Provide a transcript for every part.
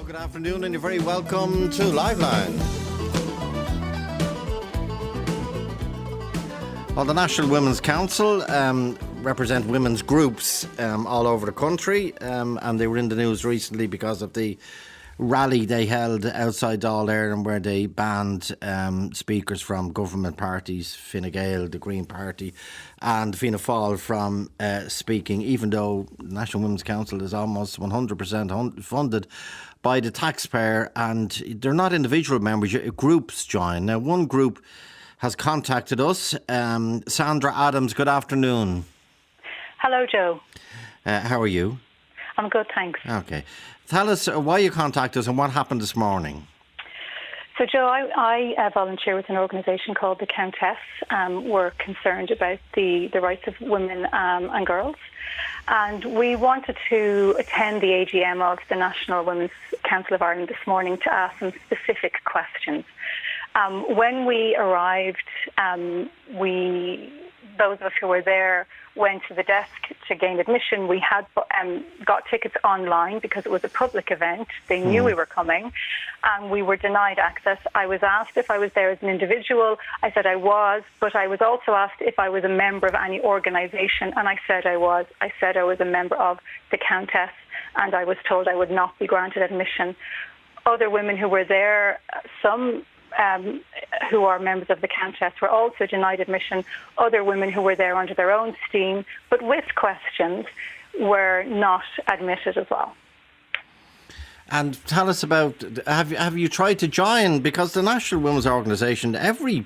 Good afternoon, and you're very welcome to Liveline. Well, the National Women's Council represent women's groups all over the country, and they were in the news recently because of the rally they held outside Dáil Éireann where they banned speakers from government parties, Fine Gael, the Green Party, and Fianna Fáil from speaking, even though the National Women's Council is almost 100% funded by the taxpayer, and they're not individual members, groups join. Now, one group has contacted us. Sandra Adams, good afternoon. Hello, Joe. How are you? I'm good, thanks. Okay. Tell us why you contacted us and what happened this morning. So, Joe, I volunteer with an organisation called the Countess. We're concerned about the rights of women and girls. And we wanted to attend the AGM of the National Women's Council of Ireland this morning to ask some specific questions. When we arrived, those of us who were there went to the desk to gain admission. We had got tickets online because it was a public event. They knew we were coming, and we were denied access. I was asked if I was there as an individual. I said I was, but I was also asked if I was a member of any organisation, and I said I was. I said I was a member of the Countess, and I was told I would not be granted admission. Other women who were there, some who are members of the Countess, were also denied admission. Other women who were there under their own steam, but with questions, were not admitted as well. And tell us about, have you tried to join? Because the National Women's Organisation, every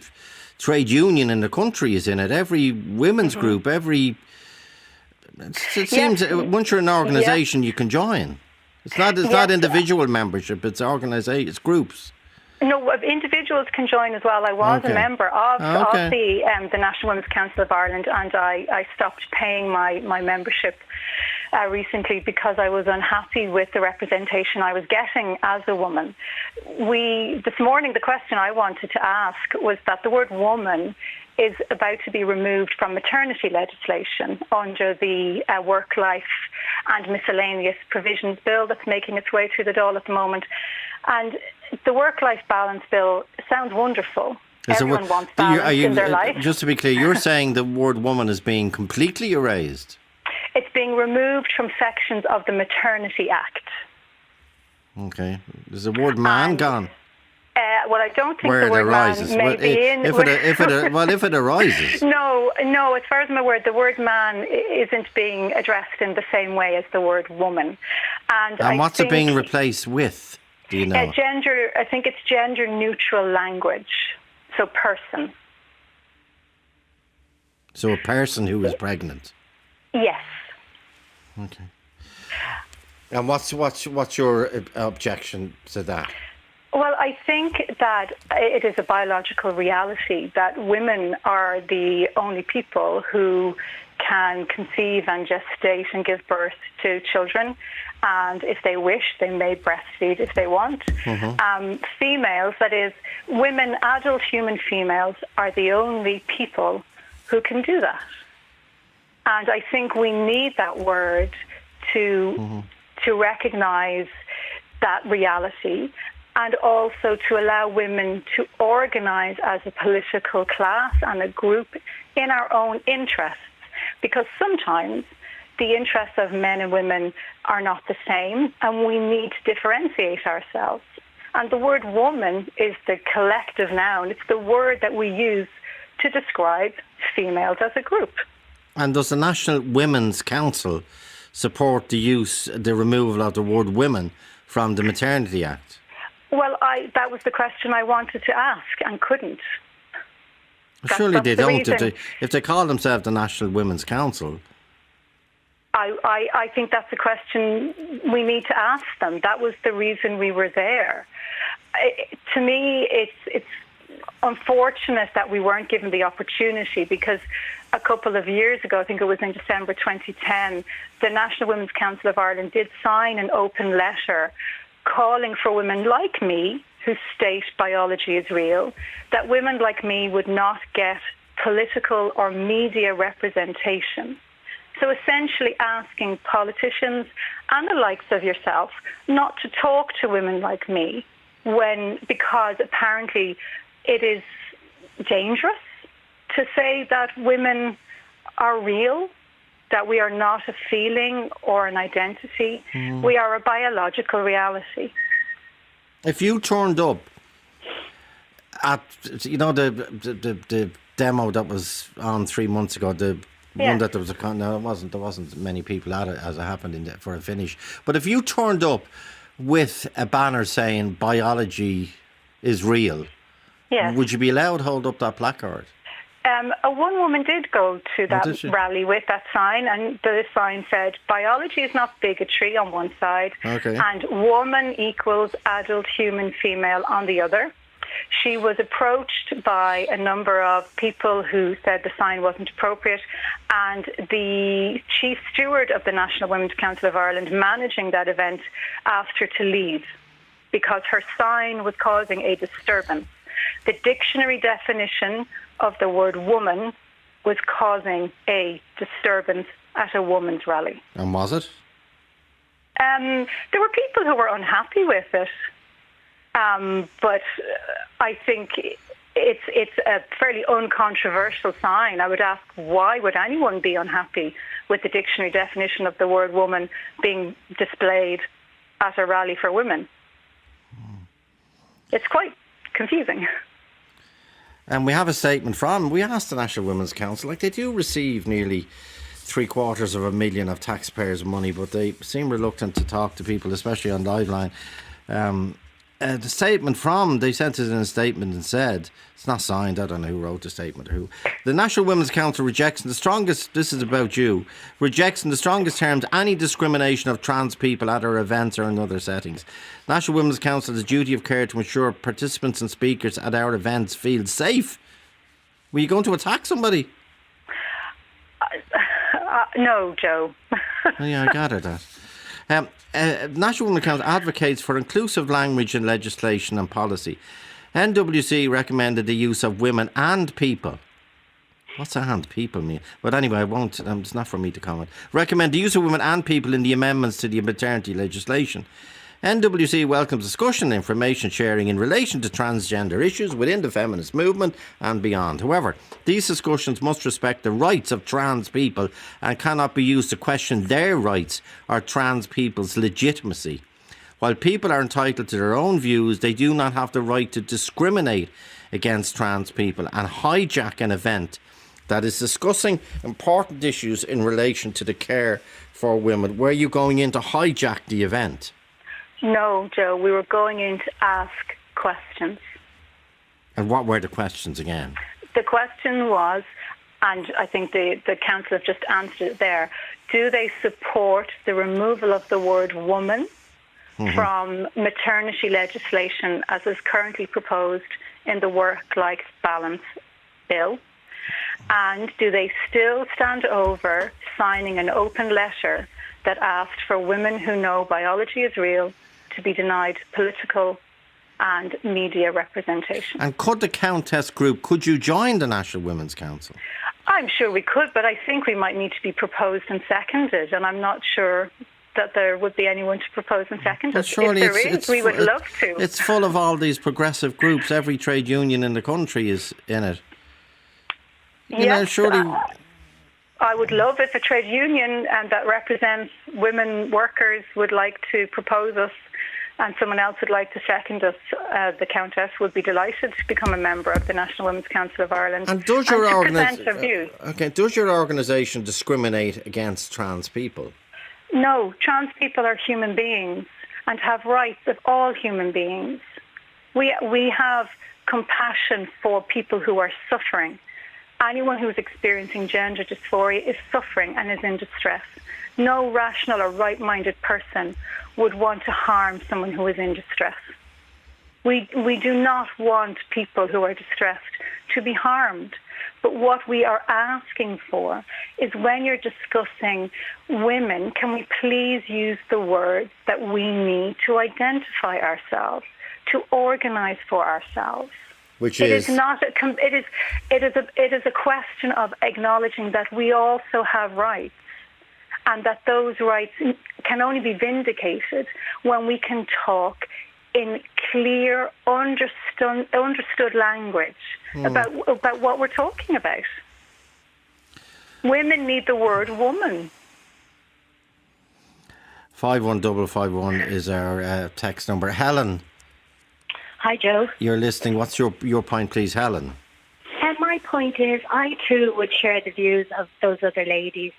trade union in the country is in it, every women's group, it seems once you're an organisation, you can join. It's not individual membership, it's organisation, it's groups. No, individuals can join as well. I was a member of the National Women's Council of Ireland, and I stopped paying my membership recently because I was unhappy with the representation I was getting as a woman. This morning, the question I wanted to ask was that the word woman is about to be removed from maternity legislation under the Work-Life and Miscellaneous Provisions Bill that's making its way through the Dáil at the moment. And the work-life balance bill sounds wonderful. Everyone wants balance in their life. Just to be clear, you're saying the word woman is being completely erased? It's being removed from sections of the Maternity Act. Okay. Is the word man gone? Well, I don't think the word man may be in. If it arises. No. As far as I'm aware, the word man isn't being addressed in the same way as the word woman. And what's it being replaced with? Do you know? I think it's gender-neutral language. So person. So a person who is pregnant. Yes. Okay. And what's your objection to that? Well, I think that it is a biological reality that women are the only people who can conceive and gestate and give birth to children. And if they wish, they may breastfeed if they want. Females, that is, women, adult human females, are the only people who can do that. And I think we need that word to recognise that reality, and also to allow women to organise as a political class and a group in our own interests. Because sometimes the interests of men and women are not the same, and we need to differentiate ourselves. And the word woman is the collective noun. It's the word that we use to describe females as a group. And does the National Women's Council support the removal of the word women from the Maternity Act? Well, that was the question I wanted to ask and couldn't. Surely they don't. If they call themselves the National Women's Council. I think that's a question we need to ask them. That was the reason we were there. To me, it's unfortunate that we weren't given the opportunity, because a couple of years ago, I think it was in December 2010, the National Women's Council of Ireland did sign an open letter calling for women like me, whose state biology is real, that women like me would not get political or media representation. So essentially asking politicians and the likes of yourself not to talk to women like me because apparently it is dangerous to say that women are real, that we are not a feeling or an identity. We are a biological reality. If you turned up at, the demo that was on 3 months ago, one that there was there wasn't many people at it as it happened for a finish. But if you turned up with a banner saying biology is real, would you be allowed to hold up that placard? One woman did go to that rally with that sign, and the sign said, biology is not bigotry on one side, and woman equals adult human female on the other. She was approached by a number of people who said the sign wasn't appropriate, and the chief steward of the National Women's Council of Ireland managing that event asked her to leave because her sign was causing a disturbance. The dictionary definition of the word woman was causing a disturbance at a woman's rally. And was it? There were people who were unhappy with it, but I think it's a fairly uncontroversial sign. I would ask, why would anyone be unhappy with the dictionary definition of the word woman being displayed at a rally for women? It's quite confusing. And we have a statement we asked the National Women's Council, they do receive nearly $750,000 of taxpayers' money, but they seem reluctant to talk to people, especially on Liveline. The statement they sent it in a statement and said, it's not signed, I don't know who wrote the statement or who. The National Women's Council rejects in the strongest, this is about you, rejects in the strongest terms any discrimination of trans people at our events or in other settings. National Women's Council has a duty of care to ensure participants and speakers at our events feel safe. Were you going to attack somebody? No, Joe. Yeah, I gathered that. National Women's Council advocates for inclusive language in legislation and policy. NWC recommended the use of women and people. What's and people mean? But anyway, I won't. It's not for me to comment. Recommend the use of women and people in the amendments to the maternity legislation. NWC welcomes discussion and information sharing in relation to transgender issues within the feminist movement and beyond. However, these discussions must respect the rights of trans people and cannot be used to question their rights or trans people's legitimacy. While people are entitled to their own views, they do not have the right to discriminate against trans people and hijack an event that is discussing important issues in relation to the care for women. Were you going in to hijack the event? No, Joe, we were going in to ask questions. And what were the questions again? The question was, and I think the council have just answered it there, do they support the removal of the word woman from maternity legislation as is currently proposed in the Work-Life Balance Bill? And do they still stand over signing an open letter that asked for women who know biology is real to be denied political and media representation? And could the Countess group, could you join the National Women's Council? I'm sure we could, but I think we might need to be proposed and seconded, and I'm not sure that there would be anyone to propose and second us. If there is, we would love to. It's full of all these progressive groups. Every trade union in the country is in it. Yes, surely. I would love if a trade union that represents women workers would like to propose us and someone else would like to second us. The Countess would be delighted to become a member of the National Women's Council of Ireland and does your organisation discriminate against trans people? No, trans people are human beings and have rights of all human beings. We have compassion for people who are suffering. Anyone who is experiencing gender dysphoria is suffering and is in distress. No rational or right-minded person would want to harm someone who is in distress. We do not want people who are distressed to be harmed. But what we are asking for is when you're discussing women, can we please use the words that we need to identify ourselves, to organise for ourselves? Which is? It is a question of acknowledging that we also have rights. and that those rights can only be vindicated when we can talk in clear, understood language about what we're talking about. Women need the word woman. 51551 is our text number. Helen. Hi, Joe. You're listening. What's your point, please, Helen? And my point is, I too would share the views of those other ladies.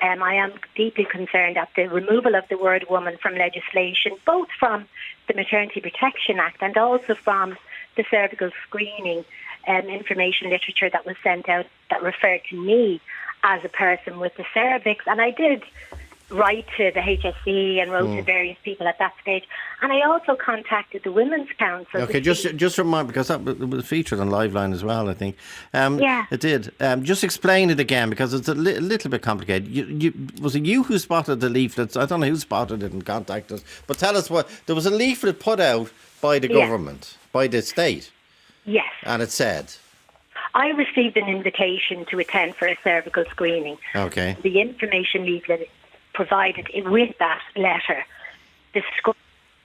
I am deeply concerned at the removal of the word woman from legislation, both from the Maternity Protection Act and also from the cervical screening information literature that was sent out that referred to me as a person with the cervix. And I did write to the HSE and wrote to various people at that stage. And I also contacted the Women's Council. Okay, just remind, because that was featured on Liveline as well, I think. Yeah. It did. Just explain it again, because it's a little bit complicated. Was it you who spotted the leaflets? I don't know who spotted it and contacted us. But tell us there was a leaflet put out by the government, by the state. Yes. And it said... I received an invitation to attend for a cervical screening. Okay. The information leaflet provided with that letter described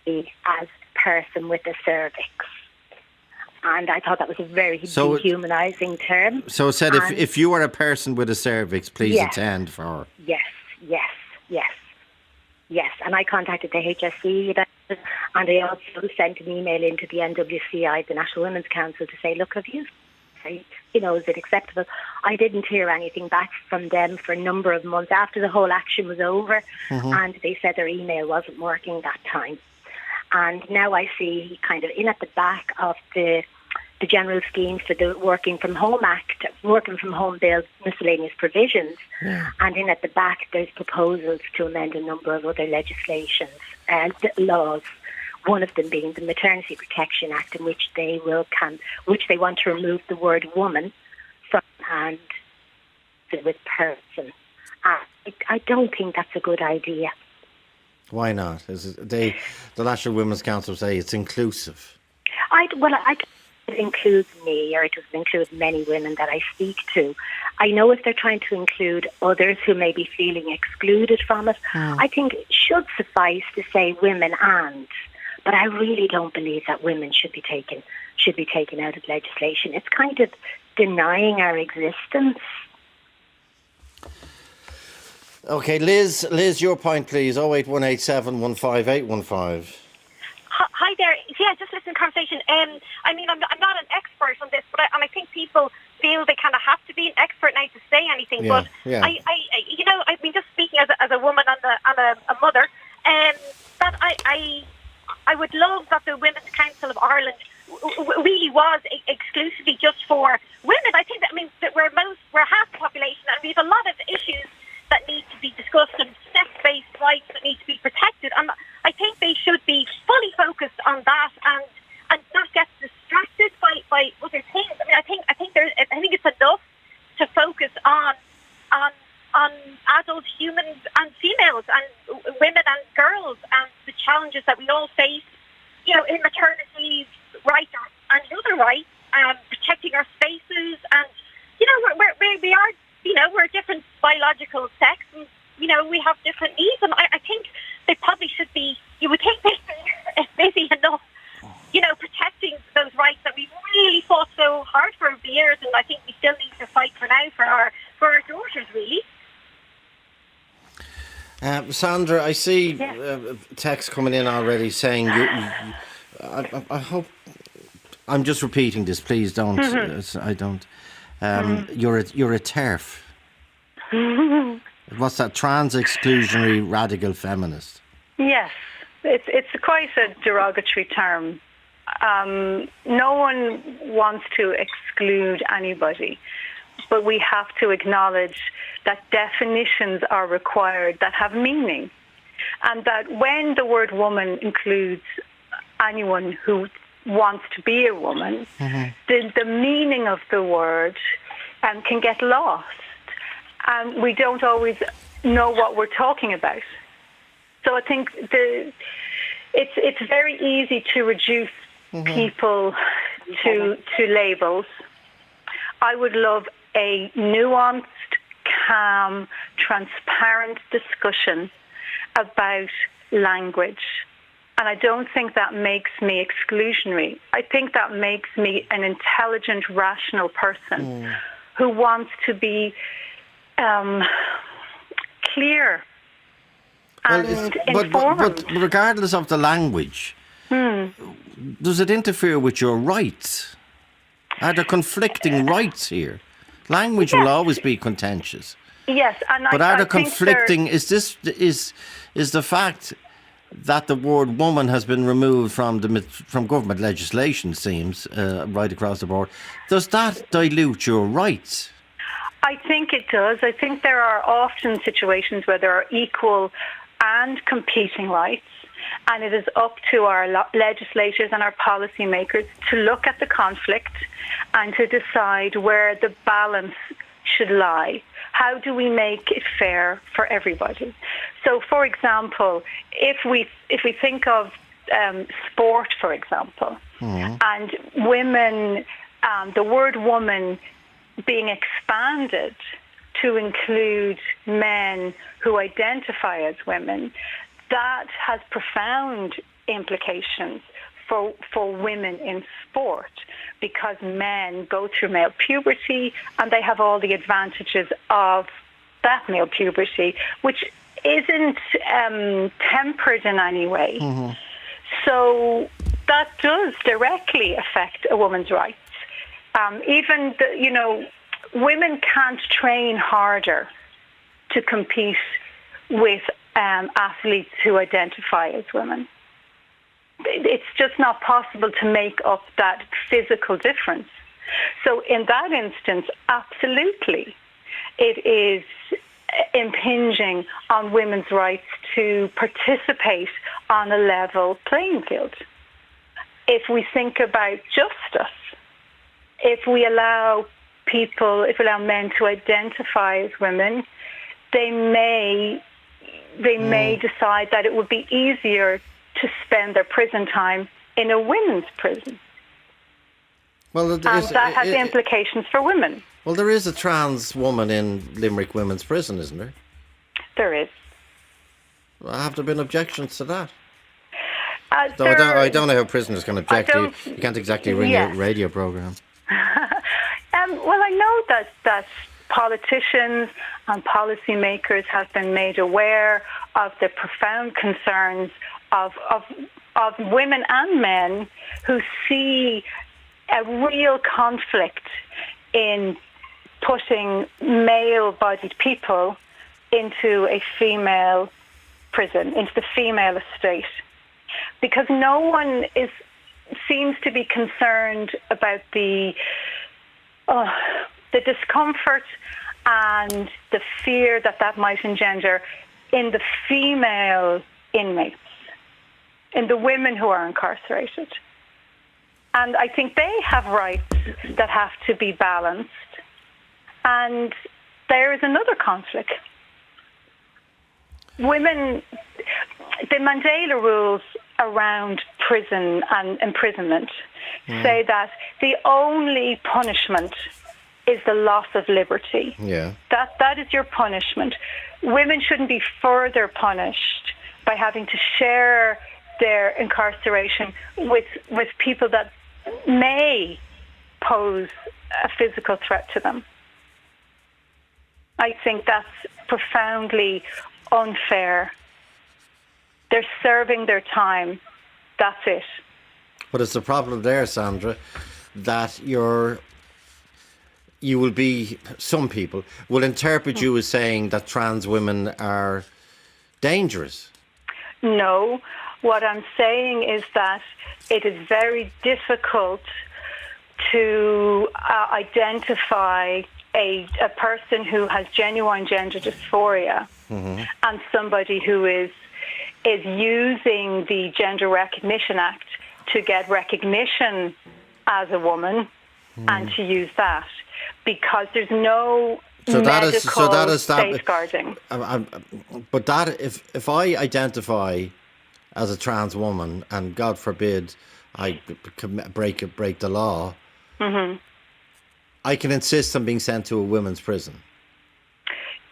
me as a person with a cervix. And I thought that was a very dehumanising term. So it said, if you are a person with a cervix, please attend for... Yes. And I contacted the HSE about it, and I also sent an email into the NWCI, the National Women's Council, to say, look, have you... is it acceptable? I didn't hear anything back from them for a number of months after the whole action was over, and they said their email wasn't working that time. And now I see kind of in at the back of the general scheme for the Working From Home Act, Working From Home Bill, miscellaneous provisions, and in at the back there's proposals to amend a number of other legislations and laws. One of them being the Maternity Protection Act, in which they want to remove the word woman from and with person. I don't think that's a good idea. Why not? The National Women's Council say it's inclusive. It includes me, or it doesn't include many women that I speak to. I know if they're trying to include others who may be feeling excluded from it, I think it should suffice to say women and. But I really don't believe that women should be taken out of legislation. It's kind of denying our existence. Okay, Liz, your point, please. 08187 15815. Hi there. Yeah, just listening to the conversation. I mean, I'm not an expert on this, but I think people feel they kind of have to be an expert now to say anything. Yeah, but I've been just speaking as a woman and a mother, that I would love that the Women's Council of Ireland really was exclusively just for women. I think that we're half the population, and we have a lot of issues that need to be discussed and sex-based rights that need to be protected. And I think they should be fully focused on that and not get distracted by other things. I mean, I think it's enough to focus on adult humans and females and women and girls and the challenges that we all face, in maternity rights and other rights, protecting our spaces, and we are, we're different biological sex, and we have different needs, and I think they probably should be. You would think they're busy enough, protecting those rights that we've really fought so hard for over the years, and I think we still need to fight for now for our daughters, really. Sandra, I see text coming in already saying I hope I'm just repeating this. Please don't. I don't. You're a TERF. What's that? Trans exclusionary radical feminist. Yes, it's quite a derogatory term. No one wants to exclude anybody, but we have to acknowledge that definitions are required that have meaning, and that when the word woman includes anyone who wants to be a woman, the meaning of the word can get lost, and we don't always know what we're talking about. So I think it's very easy to reduce people to labels. I would love a nuanced, calm, transparent discussion about language. And I don't think that makes me exclusionary. I think that makes me an intelligent, rational person who wants to be clear and informed. But regardless of the language, does it interfere with your rights? Are there conflicting rights here? Language will always be contentious. Yes, and but are there conflicting? Is the fact that the word woman has been removed from government legislation, seems right across the board? Does that dilute your rights? I think it does. I think there are often situations where there are equal and competing rights, and it is up to our legislators and our policymakers to look at the conflict and to decide where the balance should lie. How do we make it fair for everybody? So, for example, if we think of sport, for example, and women, the word woman being expanded to include men who identify as women, that has profound implications for women in sport, because men go through male puberty and they have all the advantages of that male puberty, which isn't tempered in any way. So that does directly affect a woman's rights. Women can't train harder to compete with athletes who identify as women. It's just not possible to make up that physical difference. So in that instance, absolutely, it is impinging on women's rights to participate on a level playing field. If we think about justice, if we allow men to identify as women, they may decide that it would be easier to spend their prison time in a women's prison. Well, that has implications for women. Well, there is a trans woman in Limerick Women's Prison, isn't there? There is. Have there been objections to that? I don't know how prisoners can object. You can't exactly ring a radio programme. Well, I know that politicians and policymakers have been made aware of the profound concerns of women and men who see a real conflict in putting male-bodied people into a female prison, into the female estate, because no one seems to be concerned about the discomfort and the fear that might engender in the female inmates, in the women who are incarcerated. And I think they have rights that have to be balanced. And there is another conflict. The Mandela rules around prison and imprisonment say that the only punishment is the loss of liberty. Yeah. That is your punishment. Women shouldn't be further punished by having to share their incarceration with people that may pose a physical threat to them. I think that's profoundly unfair. They're serving their time. That's it. But it's the problem there, Sandra, that some people will interpret you as saying that trans women are dangerous. No. What I'm saying is that it is very difficult to identify a person who has genuine gender dysphoria and somebody who is using the Gender Recognition Act to get recognition as a woman and to use that, because there's no medical safeguarding. But that if I identify as a trans woman, and God forbid I break the law, I can insist on being sent to a women's prison.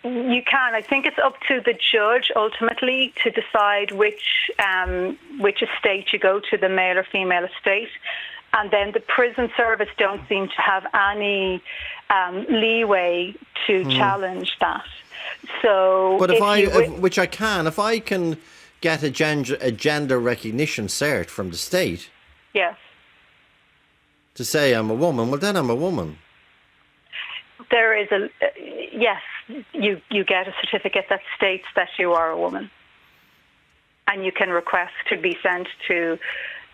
You can. I think it's up to the judge ultimately to decide which estate you go to, the male or female estate. And then the prison service don't seem to have any leeway to challenge that. So, but if I can get a gender recognition cert from the state, yes, to say I'm a woman, well then I'm a woman. There is yes, you get a certificate that states that you are a woman, and you can request to be sent to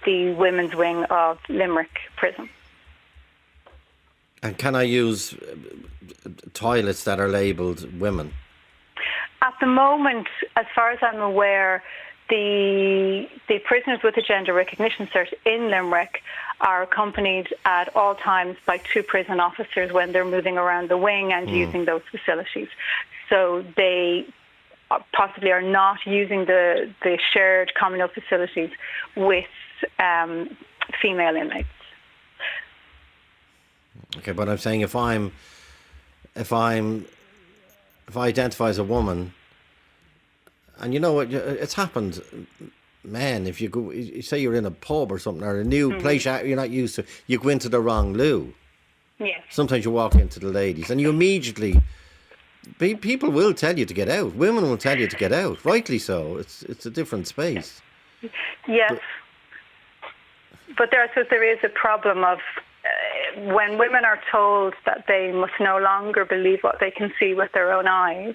the women's wing of Limerick Prison. And can I use toilets that are labelled women? At the moment, as far as I'm aware, the prisoners with a gender recognition cert in Limerick are accompanied at all times by 2 prison officers when they're moving around the wing and using those facilities. So they possibly are not using the shared communal facilities with female inmates. Okay, but I'm saying if I identify as a woman, and you know what, it's happened, man, if you say you're in a pub or something, or a new place you're not used to, you go into the wrong loo. Yes. Sometimes you walk into the ladies and you immediately, people will tell you to get out. Women will tell you to get out, rightly so. It's a different space. Yes. But there is a problem of when women are told that they must no longer believe what they can see with their own eyes,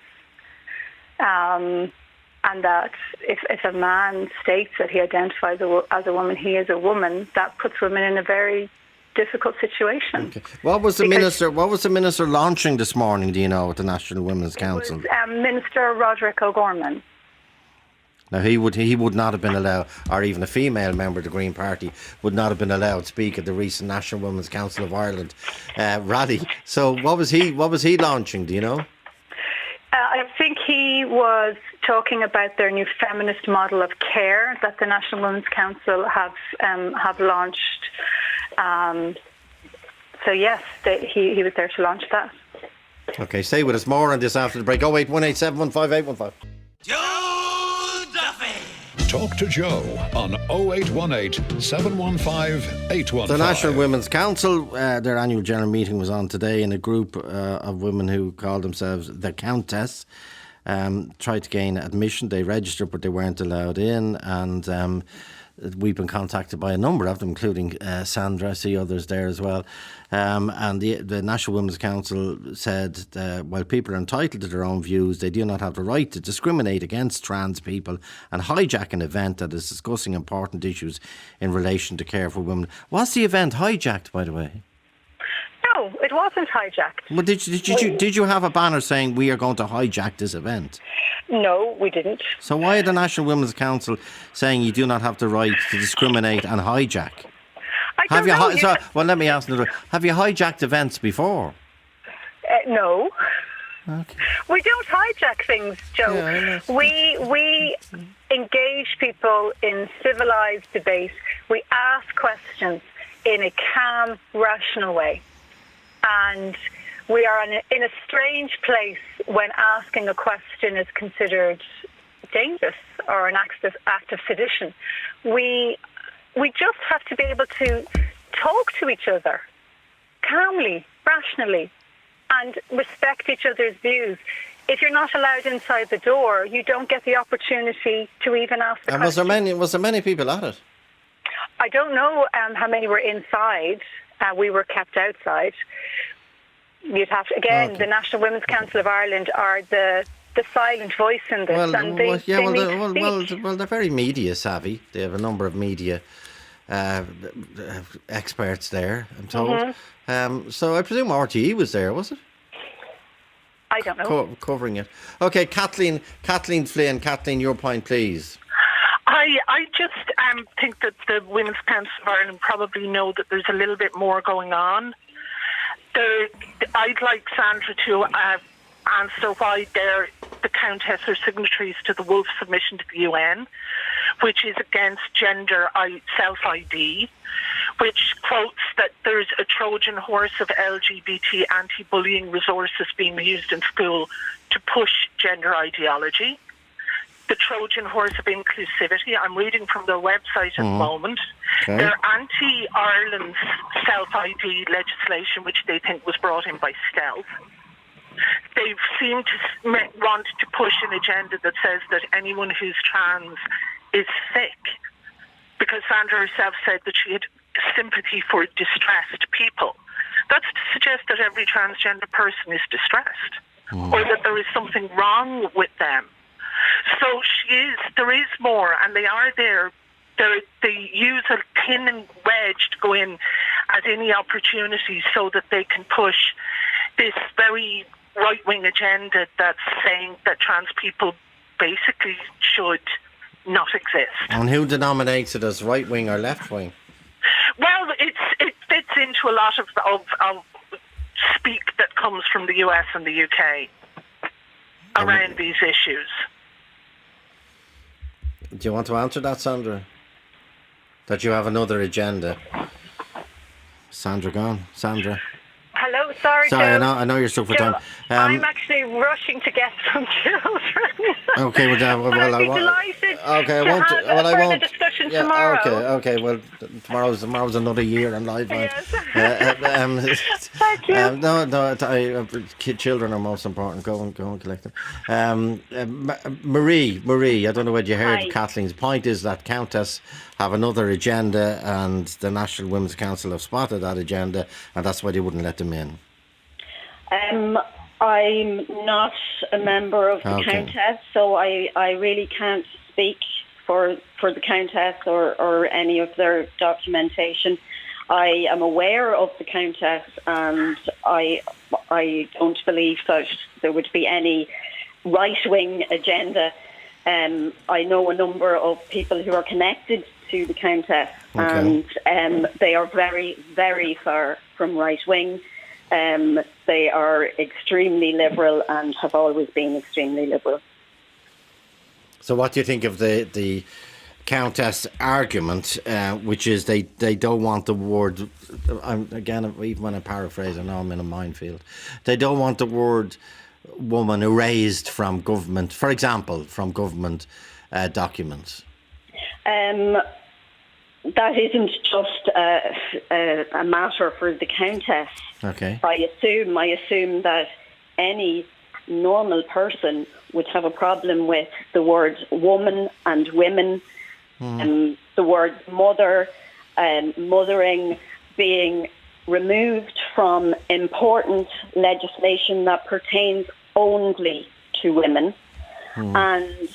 and that if a man states that he identifies as a woman, he is a woman, that puts women in a very difficult situation. Okay. What was the minister launching this morning, do you know, at the National Women's Council? It was, Minister Roderick O'Gorman. Now he would not have been allowed, or even a female member of the Green Party would not have been allowed to speak at the recent National Women's Council of Ireland rally. So what was he launching? Do you know? I think he was talking about their new feminist model of care that the National Women's Council have launched. So yes, he was there to launch that. Okay, stay with us. More on this after the break. 08187158815. Talk to Joe on 0818 715 815. The National Women's Council, their annual general meeting was on today, and a group of women who called themselves the Countess tried to gain admission. They registered, but they weren't allowed in, and we've been contacted by a number of them, including Sandra. I see others there as well. And the National Women's Council said while people are entitled to their own views, they do not have the right to discriminate against trans people and hijack an event that is discussing important issues in relation to care for women. Was the event hijacked, by the way? No, it wasn't hijacked. Well, did you have a banner saying we are going to hijack this event? No, we didn't. So why are the National Women's Council saying you do not have the right to discriminate and hijack? Well, let me ask another. Have you hijacked events before? No. Okay. We don't hijack things, Joe. Yeah, we engage people in civilised debate. We ask questions in a calm, rational way. And we are in a strange place when asking a question is considered dangerous or an act of sedition. We just have to be able to talk to each other calmly, rationally, and respect each other's views. If you're not allowed inside the door, you don't get the opportunity to even ask the question. And was there many people at it? I don't know how many were inside. We were kept outside. You'd have to, again, Okay. The National Women's Council of Ireland are the silent voice in this, and they need to speak. Well, they're very media savvy. They have a number of media experts there, I'm told. Mm-hmm. So I presume RTÉ was there, was it? I don't know. Covering it. Okay, Kathleen Flynn. Kathleen, your point, please. I just think that the Women's Council of Ireland probably know that there's a little bit more going on. I'd like Sandra to answer why the Countess are signatories to the Wolf Submission to the UN, which is against gender self-ID, which quotes that there's a Trojan horse of LGBT anti-bullying resources being used in school to push gender ideology. The Trojan horse of inclusivity. I'm reading from their website at the moment. Okay. Their anti-Ireland's self-ID legislation, which they think was brought in by stealth. They seem to want to push an agenda that says that anyone who's trans is sick, because Sandra herself said that she had sympathy for distressed people. That's to suggest that every transgender person is distressed, or that there is something wrong with them. So there is more, and they are there. They use a pin and wedge to go in at any opportunity so that they can push this very right-wing agenda that's saying that trans people basically should not exist. And who denominates it as right-wing or left-wing? Well, it fits into a lot of speak that comes from the US and the UK around these issues. Do you want to answer that, Sandra? That you have another agenda? Sandra gone. Sandra. Hello, sorry, Sorry, Joe. I know you're stuck for Joe, time. I'm actually rushing to get some children. Okay, well, But well, I'd be delighted okay, I to won't. have Well, a I further won't. discussion Yeah, tomorrow. okay. Well, tomorrow's another year in life. Yes. Thank you. Children are most important. Go and collect them. Marie. I don't know whether you heard Hi. Kathleen's point. Is that Countess have another agenda, and the National Women's Council have spotted that agenda, and that's why they wouldn't let them in. I'm not a member of the Okay. Countess, so I really can't speak for the Countess or any of their documentation. I am aware of the Countess, and I don't believe that there would be any right-wing agenda. I know a number of people who are connected to the Countess, Okay. and they are very, very far from right-wing. They are extremely liberal and have always been extremely liberal. So what do you think of the Countess argument, which is they don't want the word, again, even when I paraphrase, I know I'm in a minefield, they don't want the word woman erased from government, for example, from government documents? That isn't just a matter for the Countess. Okay. I assume that any normal person would have a problem with the words woman and women, and the word mother and mothering being removed from important legislation that pertains only to women, and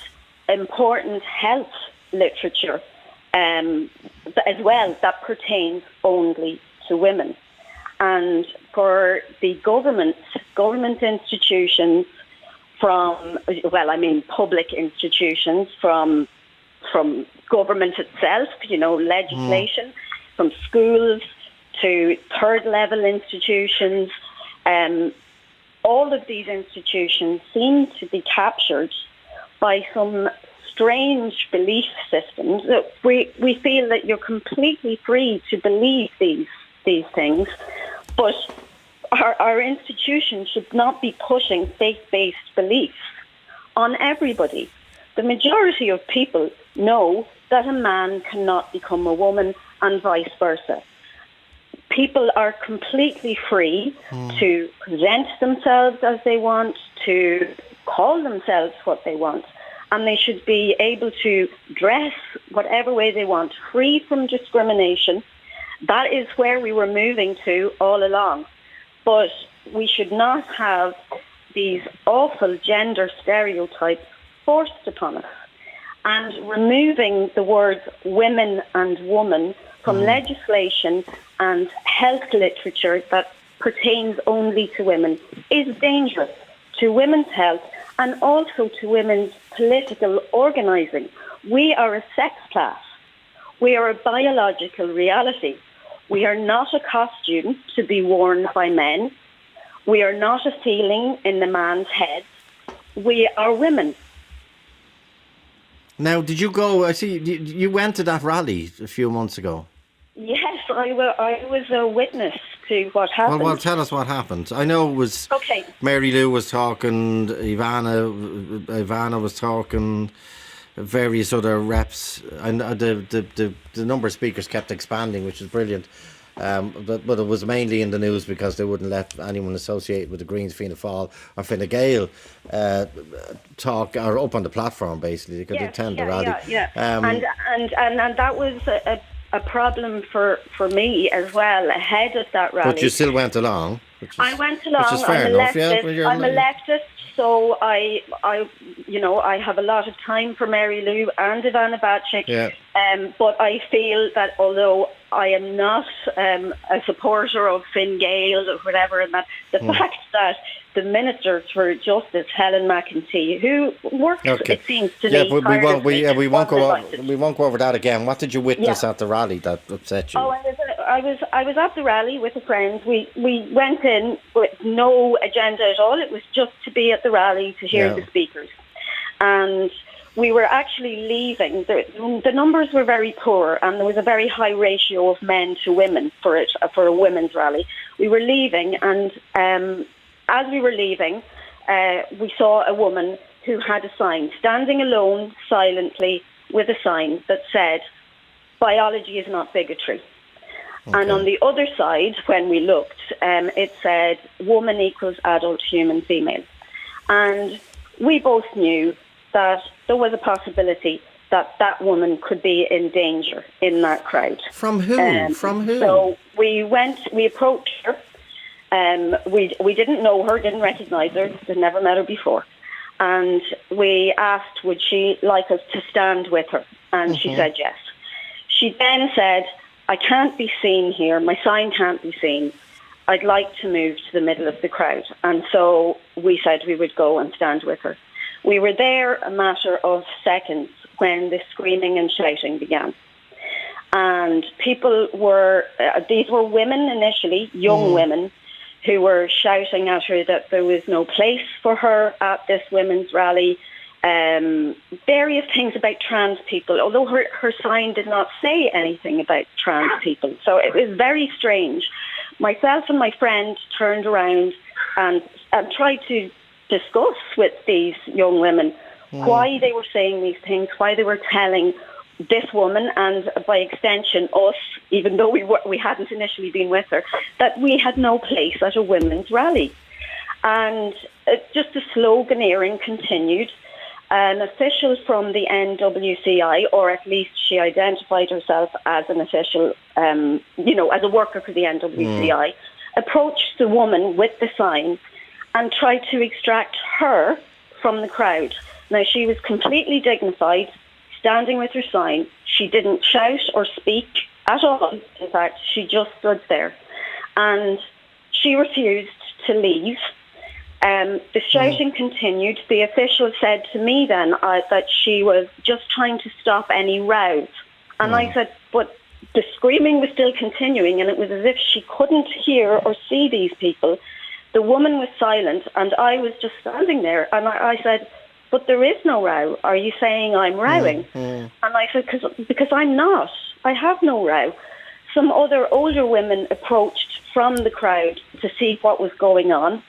important health literature as well that pertains only to women. And for the government institutions public institutions from government itself, legislation, from schools to third level institutions, all of these institutions seem to be captured by some strange belief systems. We feel that you're completely free to believe these things, but our institutions should not be pushing faith-based beliefs on everybody. The majority of people know that a man cannot become a woman and vice versa. People are completely free to present themselves as they want, to call themselves what they want, and they should be able to dress whatever way they want, free from discrimination. That is where we were moving to all along. But we should not have these awful gender stereotypes forced upon us. And removing the words women and woman from legislation and health literature that pertains only to women is dangerous to women's health and also to women's political organising. We are a sex class. We are a biological reality. We are not a costume to be worn by men. We are not a feeling in the man's head. We are women. Now, did you go, I see, you went to that rally a few months ago. Yes, I was a witness to what happened. Well, tell us what happened. I know it was Okay. Mary Lou was talking, Ivana was talking, various other reps, and the number of speakers kept expanding, which is brilliant. But it was mainly in the news because they wouldn't let anyone associated with the Greens, Fianna Fáil or Fine Gael talk or up on the platform. Basically, they could attend the rally. And that was a problem for me as well ahead of that rally. But you still went along. I went along. Which is fair enough. I'm a leftist, so I have a lot of time for Mary Lou and Ivana Bacik. Yeah. But I feel that although I am not a supporter of Fine Gael or whatever, and that the fact that the Minister for Justice, Helen McEntee, who works, it seems to me, but we won't go over that again. What did you witness at the rally that upset you? Oh, I was at the rally with a friend. We went in with no agenda at all. It was just to be at the rally to hear the speakers, and we were actually leaving. The numbers were very poor, and there was a very high ratio of men to women for a women's rally. We were leaving, and as we were leaving, we saw a woman who had a sign, standing alone, silently, with a sign that said, "Biology is not bigotry." Okay. And on the other side, when we looked, it said, "Woman equals adult human female." And we both knew that there was a possibility that that woman could be in danger in that crowd. From who? From who? So we approached her. We didn't know her, didn't recognise her, had never met her before. And we asked, would she like us to stand with her? And she said yes. She then said, "I can't be seen here. My sign can't be seen. I'd like to move to the middle of the crowd." And so we said we would go and stand with her. We were there a matter of seconds when the screaming and shouting began. And people were, these were women initially, young women, who were shouting at her that there was no place for her at this women's rally. Various things about trans people, although her sign did not say anything about trans people. So it was very strange. Myself and my friend turned around and tried to discuss with these young women why they were saying these things, why they were telling this woman and by extension us, even though we hadn't initially been with her, that we had no place at a women's rally. And just the sloganeering continued. An official from the NWCI, or at least she identified herself as an official, as a worker for the NWCI, approached the woman with the sign and tried to extract her from the crowd. Now, she was completely dignified, standing with her sign. She didn't shout or speak at all. In fact, she just stood there. And she refused to leave. The shouting continued. The official said to me then that she was just trying to stop any rows. And I said, but the screaming was still continuing, and it was as if she couldn't hear or see these people. The woman was silent, and I was just standing there. And I said, but there is no row. Are you saying I'm rowing? And I said, because I'm not. I have no row. Some other older women approached from the crowd to see what was going on.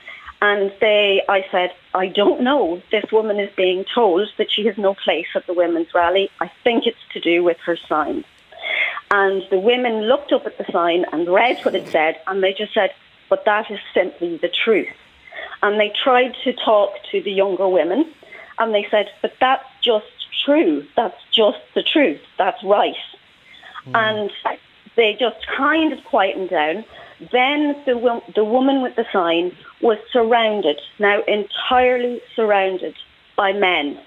And I said, I don't know. This woman is being told that she has no place at the women's rally. I think it's to do with her sign. And the women looked up at the sign and read what it said, and they just said, but that is simply the truth. And they tried to talk to the younger women, and they said, but that's just true. That's just the truth. That's right. And they just kind of quietened down. Then the woman with the sign was surrounded, now entirely surrounded by men.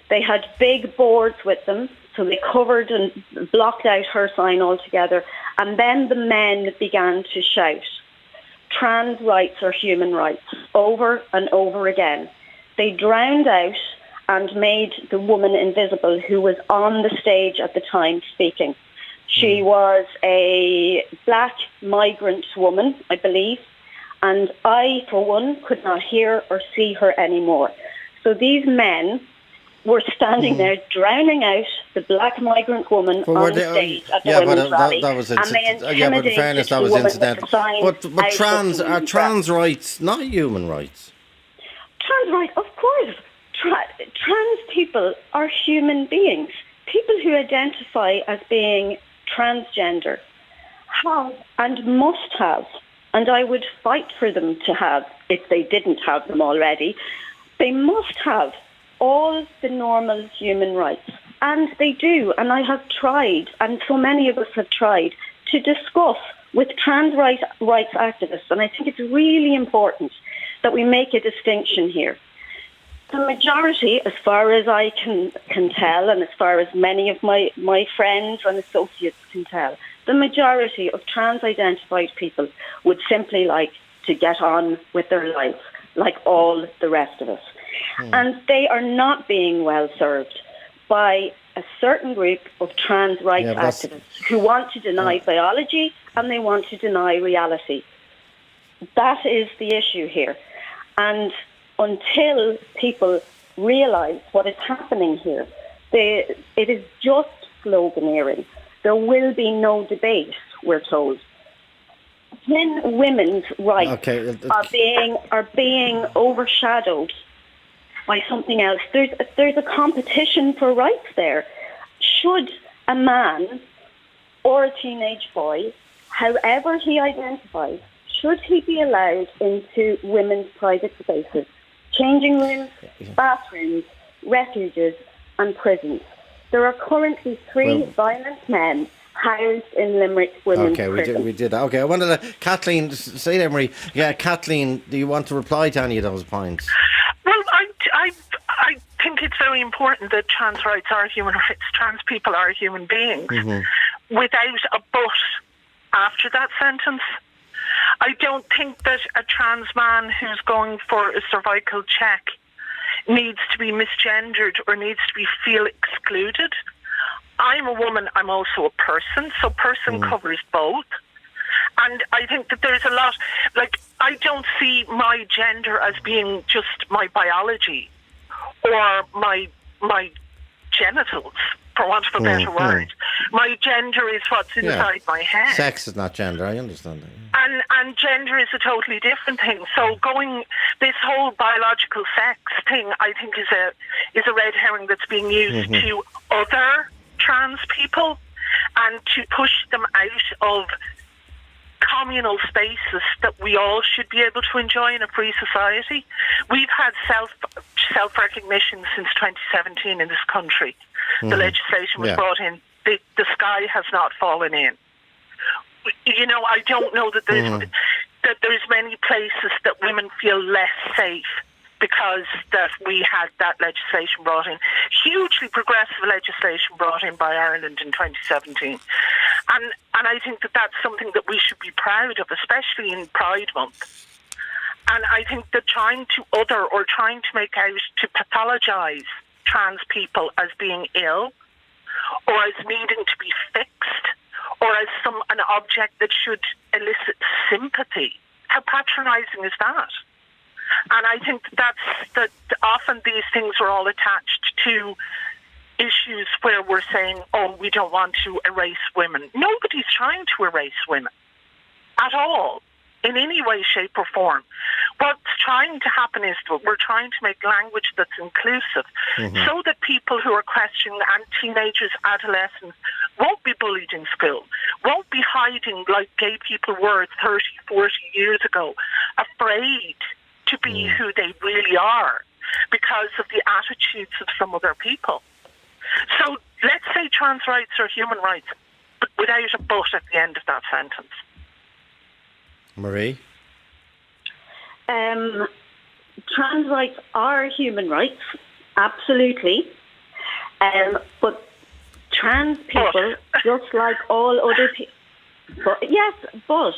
They had big boards with them, so they covered and blocked out her sign altogether. And then the men began to shout, "Trans rights are human rights," over and over again. They drowned out and made the woman invisible who was on the stage at the time speaking. She was a black migrant woman, I believe, and I, for one, could not hear or see her anymore. So these men were standing there drowning out the black migrant woman on the stage at the women's rally, that was and they intimidated in fairness, that the was woman incidental. with the sign But trans rights not human rights? Trans rights, of course. Trans people are human beings. People who identify as being transgender have and must have, and I would fight for them to have, if they didn't have them already, they must have all the normal human rights. And they do, and I have tried, and so many of us have tried, to discuss with trans rights activists, and I think it's really important that we make a distinction here. The majority, as far as I can tell, and as far as many of my friends and associates can tell, the majority of trans-identified people would simply like to get on with their lives, like all the rest of us. And they are not being well served by a certain group of trans rights activists who want to deny biology and they want to deny reality. That is the issue here. And until people realise what is happening here, it is just sloganeering. There will be no debate, we're told. When women's rights are being overshadowed by something else, there's a competition for rights there. Should a man or a teenage boy, however he identifies, should he be allowed into women's private spaces, changing rooms, bathrooms, refuges and prisons? There are currently 3 violent men housed in Limerick women's prison. We did that. Okay, I wanted to... Kathleen, say that, Marie. Yeah, Kathleen, do you want to reply to any of those points? Well, I think it's very important that trans rights are human rights. Trans people are human beings. Without a but after that sentence, I don't think that a trans man who's going for a cervical check needs to be misgendered or needs to feel excluded. I'm a woman, I'm also a person, so person covers both. And I think that there's a lot, like, I don't see my gender as being just my biology or my genitals, for want of a better word. My gender is what's inside my head. Sex is not gender, I understand that. And gender is a totally different thing. So this whole biological sex thing, I think, is a red herring that's being used to other trans people and to push them out of communal spaces that we all should be able to enjoy in a free society. We've had self-recognition since 2017 in this country. The legislation was brought in. The sky has not fallen in. You know, I don't know that there's many places that women feel less safe because that we had that legislation brought in. Hugely progressive legislation brought in by Ireland in 2017. And I think that that's something that we should be proud of, especially in Pride Month. And I think that trying to make out, to pathologise trans people as being ill or as needing to be fixed or as an object that should elicit sympathy, how patronising is that? And I think that often these things are all attached to issues where we're saying, oh, we don't want to erase women. Nobody's trying to erase women at all, in any way, shape or form. What's trying to happen is that we're trying to make language that's inclusive so that people who are questioning, and teenagers, adolescents, won't be bullied in school, won't be hiding like gay people were 30, 40 years ago, afraid to be who they really are because of the attitudes of some other people. So let's say trans rights are human rights, but without a but at the end of that sentence. Marie? Trans rights are human rights, absolutely. But trans people, just like all other people... Yes, but...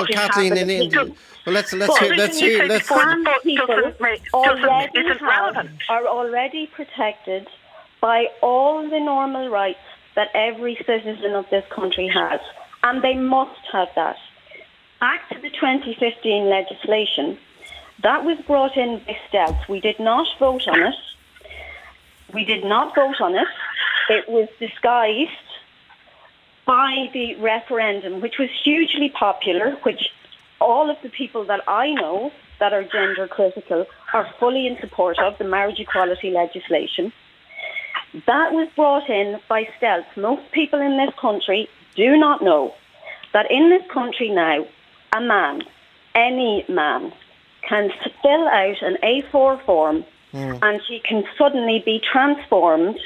Kathleen, are already protected by all the normal rights that every citizen of this country has, and they must have that. Back to the 2015 legislation, That was brought in by stealth. We did not vote on it. It was disguised by the referendum, which was hugely popular, which all of the people that I know that are gender critical are fully in support of, the marriage equality legislation. That was brought in by stealth. Most people in this country do not know that in this country now, a man, any man, can fill out an A4 form and he can suddenly be transformed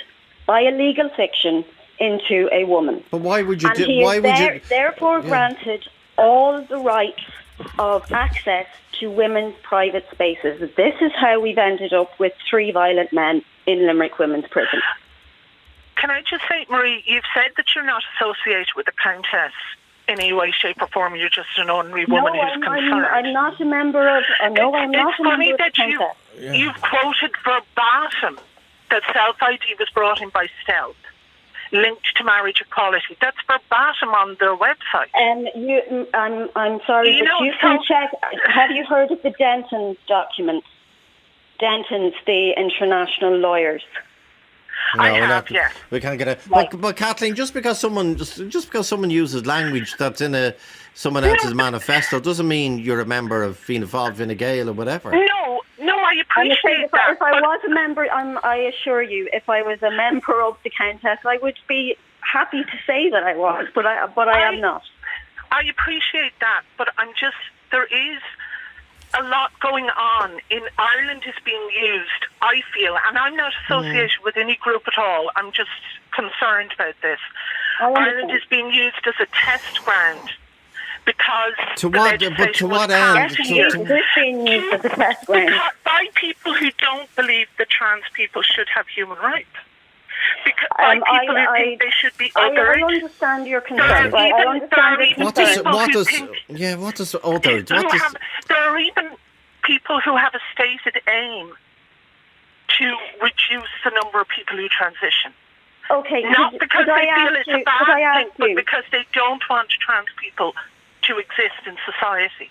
by a legal fiction into a woman. But why would you and do? He why is would you? therefore granted all the rights of access to women's private spaces. This is how we've ended up with 3 violent men in Limerick Women's Prison. Can I just say, Marie, you've said that you're not associated with the Countess in any way, shape or form. You're just an ordinary woman who's concerned. I'm not a member of... No, I'm not a member of the Countess. You've quoted verbatim that self-ID was brought in by stealth, linked to marriage equality. That's verbatim on their website. I'm sorry, but you can check. Have you heard of the Denton's documents? Denton's, the international lawyers. No, I have, yes. We can't get a. Right. But Kathleen, just because someone uses language that's in someone else's manifesto doesn't mean you're a member of Fianna Fáil, Fine Gael, or whatever. No, I appreciate that. If I was a member, I assure you, if I was a member of the Countess, I would be happy to say that I was, but I am not. I appreciate that, but there is a lot going on. In Ireland is being used, I feel, and I'm not associated with any group at all. I'm just concerned about this. Ireland is being used as a test ground because to what end? Being used as a test ground by people who don't believe that trans people should have human rights. Because by people who think they should be othered. I understand your concern. What does othered? There are even people who have a stated aim to reduce the number of people who transition. Okay. Not because they feel it's a bad thing, but because they don't want trans people to exist in society.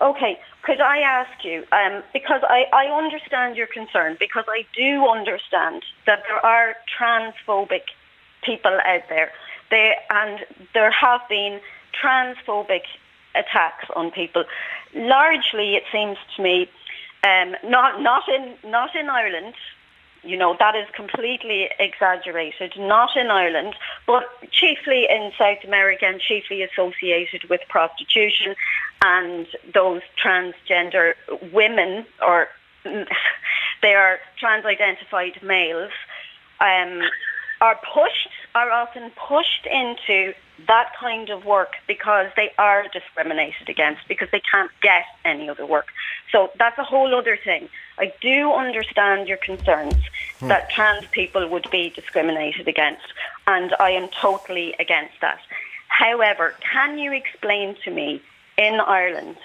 Okay, could I ask you, because I understand your concern, because I do understand that there are transphobic people out there, and there have been transphobic attacks on people. Largely, it seems to me, not in Ireland. You know, that is completely exaggerated. Not in Ireland, but chiefly in South America and chiefly associated with prostitution, and those transgender women, or they are trans-identified males, are often pushed into that kind of work because they are discriminated against, because they can't get any other work. So that's a whole other thing. I do understand your concerns that trans people would be discriminated against, and I am totally against that. However, can you explain to me, in Ireland,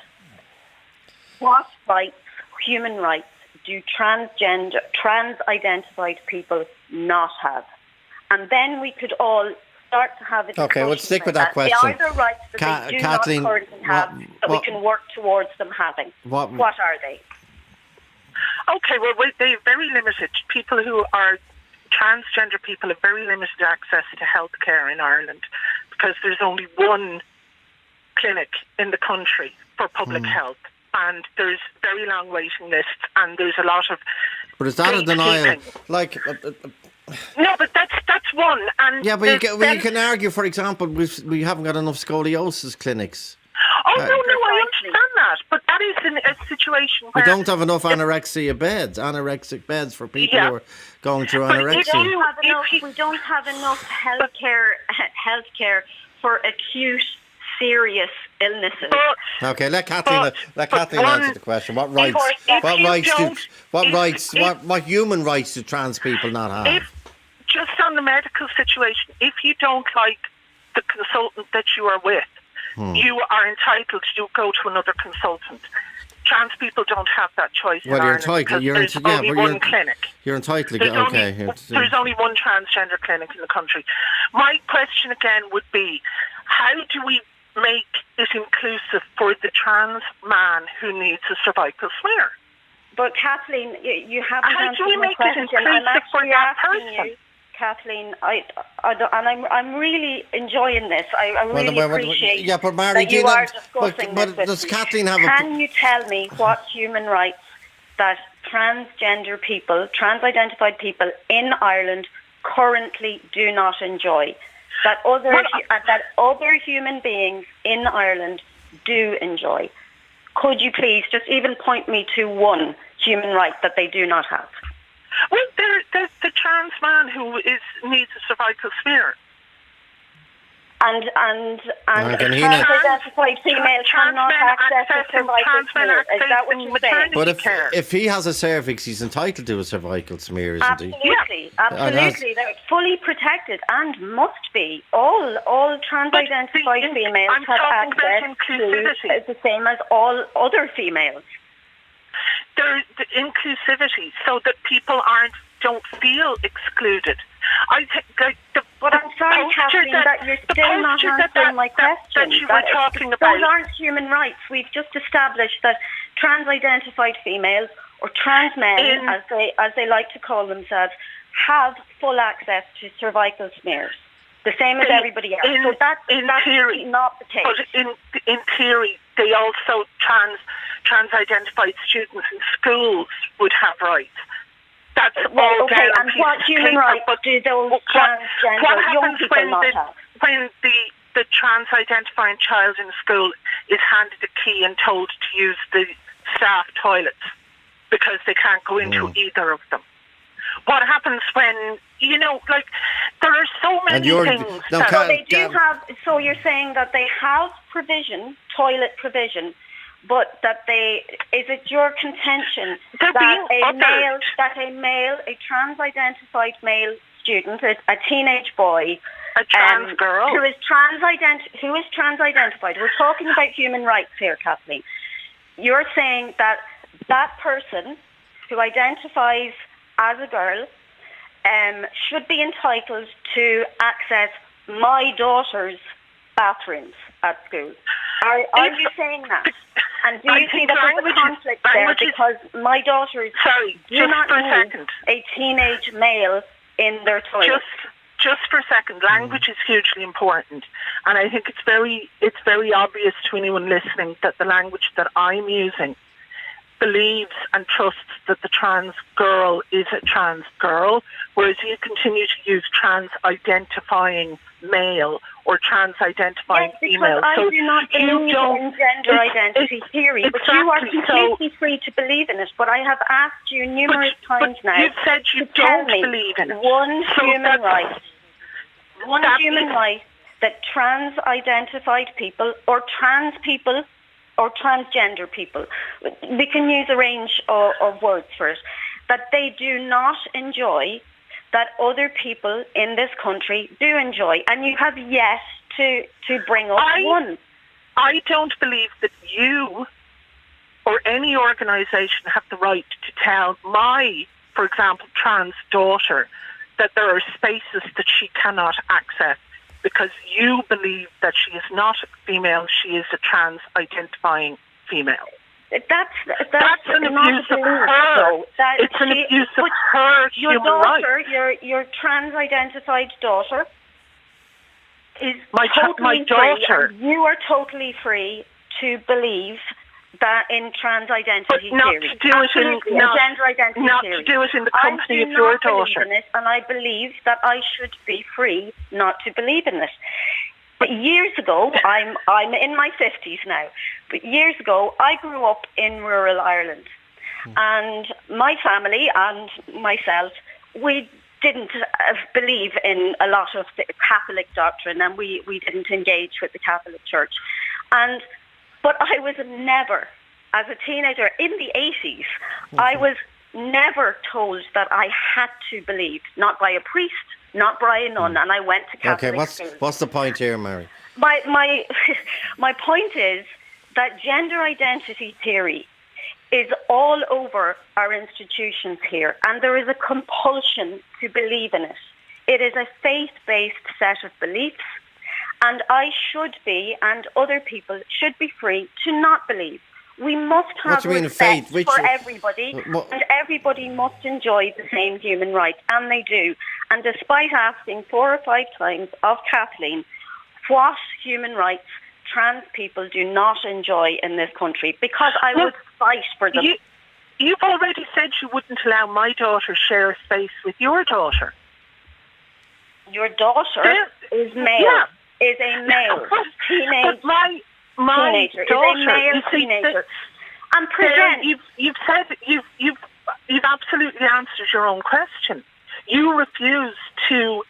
what rights, human rights, do trans-identified people not have? And then we could all start to have a discussion. Okay, we'll stick with that question. They are the rights that they do Kathleen, not currently have, that we can work towards them having. What are they? Okay, well, they're very limited. People who are transgender people have very limited access to healthcare in Ireland because there's only one clinic in the country for public health, and there's very long waiting lists, and there's a lot of... But is that a denial? Like... No, but that's one. And yeah, but you can argue, for example, we haven't got enough scoliosis clinics. Oh, no, I understand that. But that is in a situation where... We don't have enough anorexic beds for people who are going through anorexia. We don't have enough healthcare for acute, serious illnesses. Okay, let Kathleen answer the question. What human rights do trans people not have? Just on the medical situation, if you don't like the consultant that you are with, you are entitled to go to another consultant. Trans people don't have that choice. Well, you're entitled. There's only one clinic. You're entitled. There's only one transgender clinic in the country. My question again would be, how do we make it inclusive for the trans man who needs a cervical smear? But Kathleen, you haven't How do answered we my make it question. inclusive I'm for actually that asking person? you, Kathleen, I'm really enjoying this. I really appreciate yeah, but Mary, that do you you are not, discussing but this with does me. Kathleen have Can you tell me what human rights that transgender people, trans-identified people in Ireland currently do not enjoy? That other human beings in Ireland do enjoy. Could you please just even point me to one human right that they do not have? Well, there's the trans man who needs a cervical smear. And trans-identified female cannot access a cervical smear. Is that what you're saying? But if he has a cervix, he's entitled to a cervical smear, isn't he? Absolutely, absolutely. They're fully protected and must be. All trans-identified females have access to the same as all other females. There's the inclusivity, so that people don't feel excluded. I think but I'm sorry, Kathleen, that you're still not answering my question. That you were talking about. Those aren't human rights. We've just established that trans-identified females, or trans men, as they like to call themselves, have full access to cervical smears, the same as everybody else. So that's theory, not the case. But in theory, they also trans-identified students in schools would have rights. That's all okay, and what human rights do those transgender young people not have? When the trans-identifying child in school is handed a key and told to use the staff toilets because they can't go into either of them? What happens when, there are so many things. So you're saying that they have toilet provision, but that is it your contention that a trans-identified male student, a teenage boy, a trans girl, who is trans-identified, we're talking about human rights here, Kathleen. You're saying that person who identifies as a girl should be entitled to access my daughter's bathrooms at school. Are you saying that? And do you see that there's a conflict there because my daughters do not need a teenage male in their toilet? Just for a second, language is hugely important, and I think it's very obvious to anyone listening that the language that I'm using believes and trusts that the trans girl is a trans girl, whereas you continue to use trans-identifying male or trans-identifying female. I do not believe in gender identity theory, but you are completely free to believe in it. But I have asked you numerous times now you said you to tell don't me believe in it. one human right that trans-identified people or trans people or transgender people, we can use a range of words for it, that they do not enjoy, that other people in this country do enjoy. And you have yet to bring up one. I don't believe that you or any organisation have the right to tell my, for example, trans daughter that there are spaces that she cannot access because you believe that she is not female, she is a trans-identifying female. That's an abuse of her. It's an abuse of her human rights. Your trans-identified daughter is my daughter. Free, you are totally free to believe that in trans-identity theory. Gender identity not theory. To do it in the company of your daughter. And I believe that I should be free not to believe in it. But years ago, I'm in my 50s now, but years ago, I grew up in rural Ireland. And my family and myself, we didn't believe in a lot of the Catholic doctrine, and we didn't engage with the Catholic Church. But I was never, as a teenager in the 80s, I was never told that I had to believe, not by a priest, not by a nun, and I went to Catholic school. What's the point here, Mary? My point is that gender identity theory is all over our institutions here, and there is a compulsion to believe in it. It is a faith-based set of beliefs, and I should be, and other people should be free to not believe. We must have What do you mean, respect faith? for everybody, and everybody must enjoy the same human rights, and they do. And despite asking 4 or 5 times of Kathleen what human rights trans people do not enjoy in this country, because I would fight for them. You've already said you wouldn't allow my daughter share a space with your daughter. Your daughter is male. Yeah. Is a male teenager. But my teenager daughter, is a male you see, teenager. And present. You've said you've absolutely answered your own question. You refuse to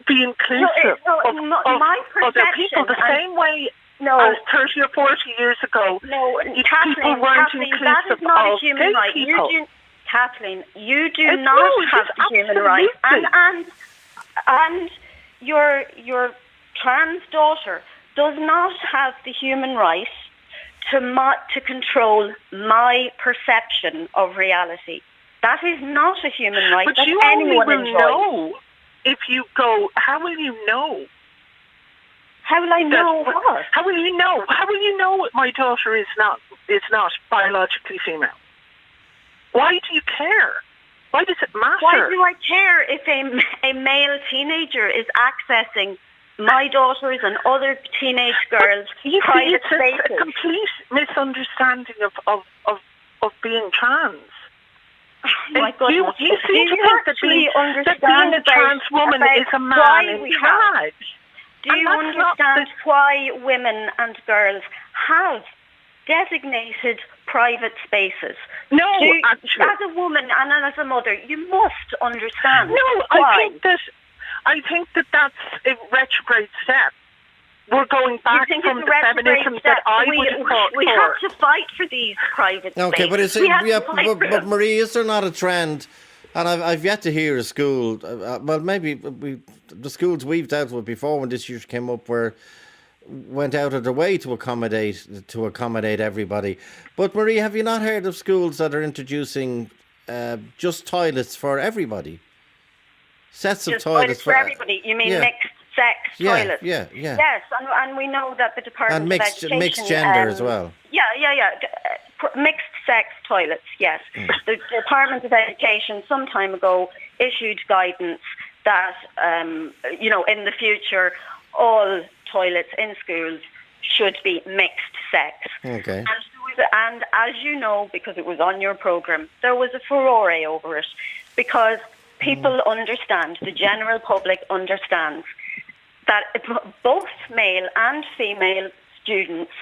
be inclusive of my other people the same way as 30 or 40 years ago. No, people weren't inclusive that is not of a human gay right. people. Kathleen, you do not have the human right, and your trans daughter does not have the human right to control my perception of reality. That is not a human right. But you only will know if you go. How will you know? How will I know what? How will you know? How will you know my daughter is not biologically female? Why do you care? Why does it matter? Why do I care if a male teenager is accessing my daughters and other teenage girls' private spaces? It's a complete misunderstanding of being trans. Oh my goodness. You seem to think that being a trans woman is a man in drag. Do you understand why women and girls have designated private spaces? No, actually. As a woman and as a mother, you must understand. No, why. I think that that's a retrograde step. We're going back from the feminism that I would have fought for. We have to fight for these private spaces. Okay, but Marie, is there not a trend? And I've yet to hear a school. Well, maybe the schools we've dealt with before when this issue came up went out of their way to accommodate everybody. But Marie, have you not heard of schools that are introducing just toilets for everybody? Sets of toilets for everybody. You mean mixed sex toilets? Yeah. Yes, and we know that the Department of Education... And mixed gender as well. Yeah. Mixed sex toilets, yes. The Department of Education some time ago issued guidance that, in the future, all toilets in schools should be mixed sex. Okay. And as you know, because it was on your programme, there was a furore over it because people understand, the general public understands, that both male and female students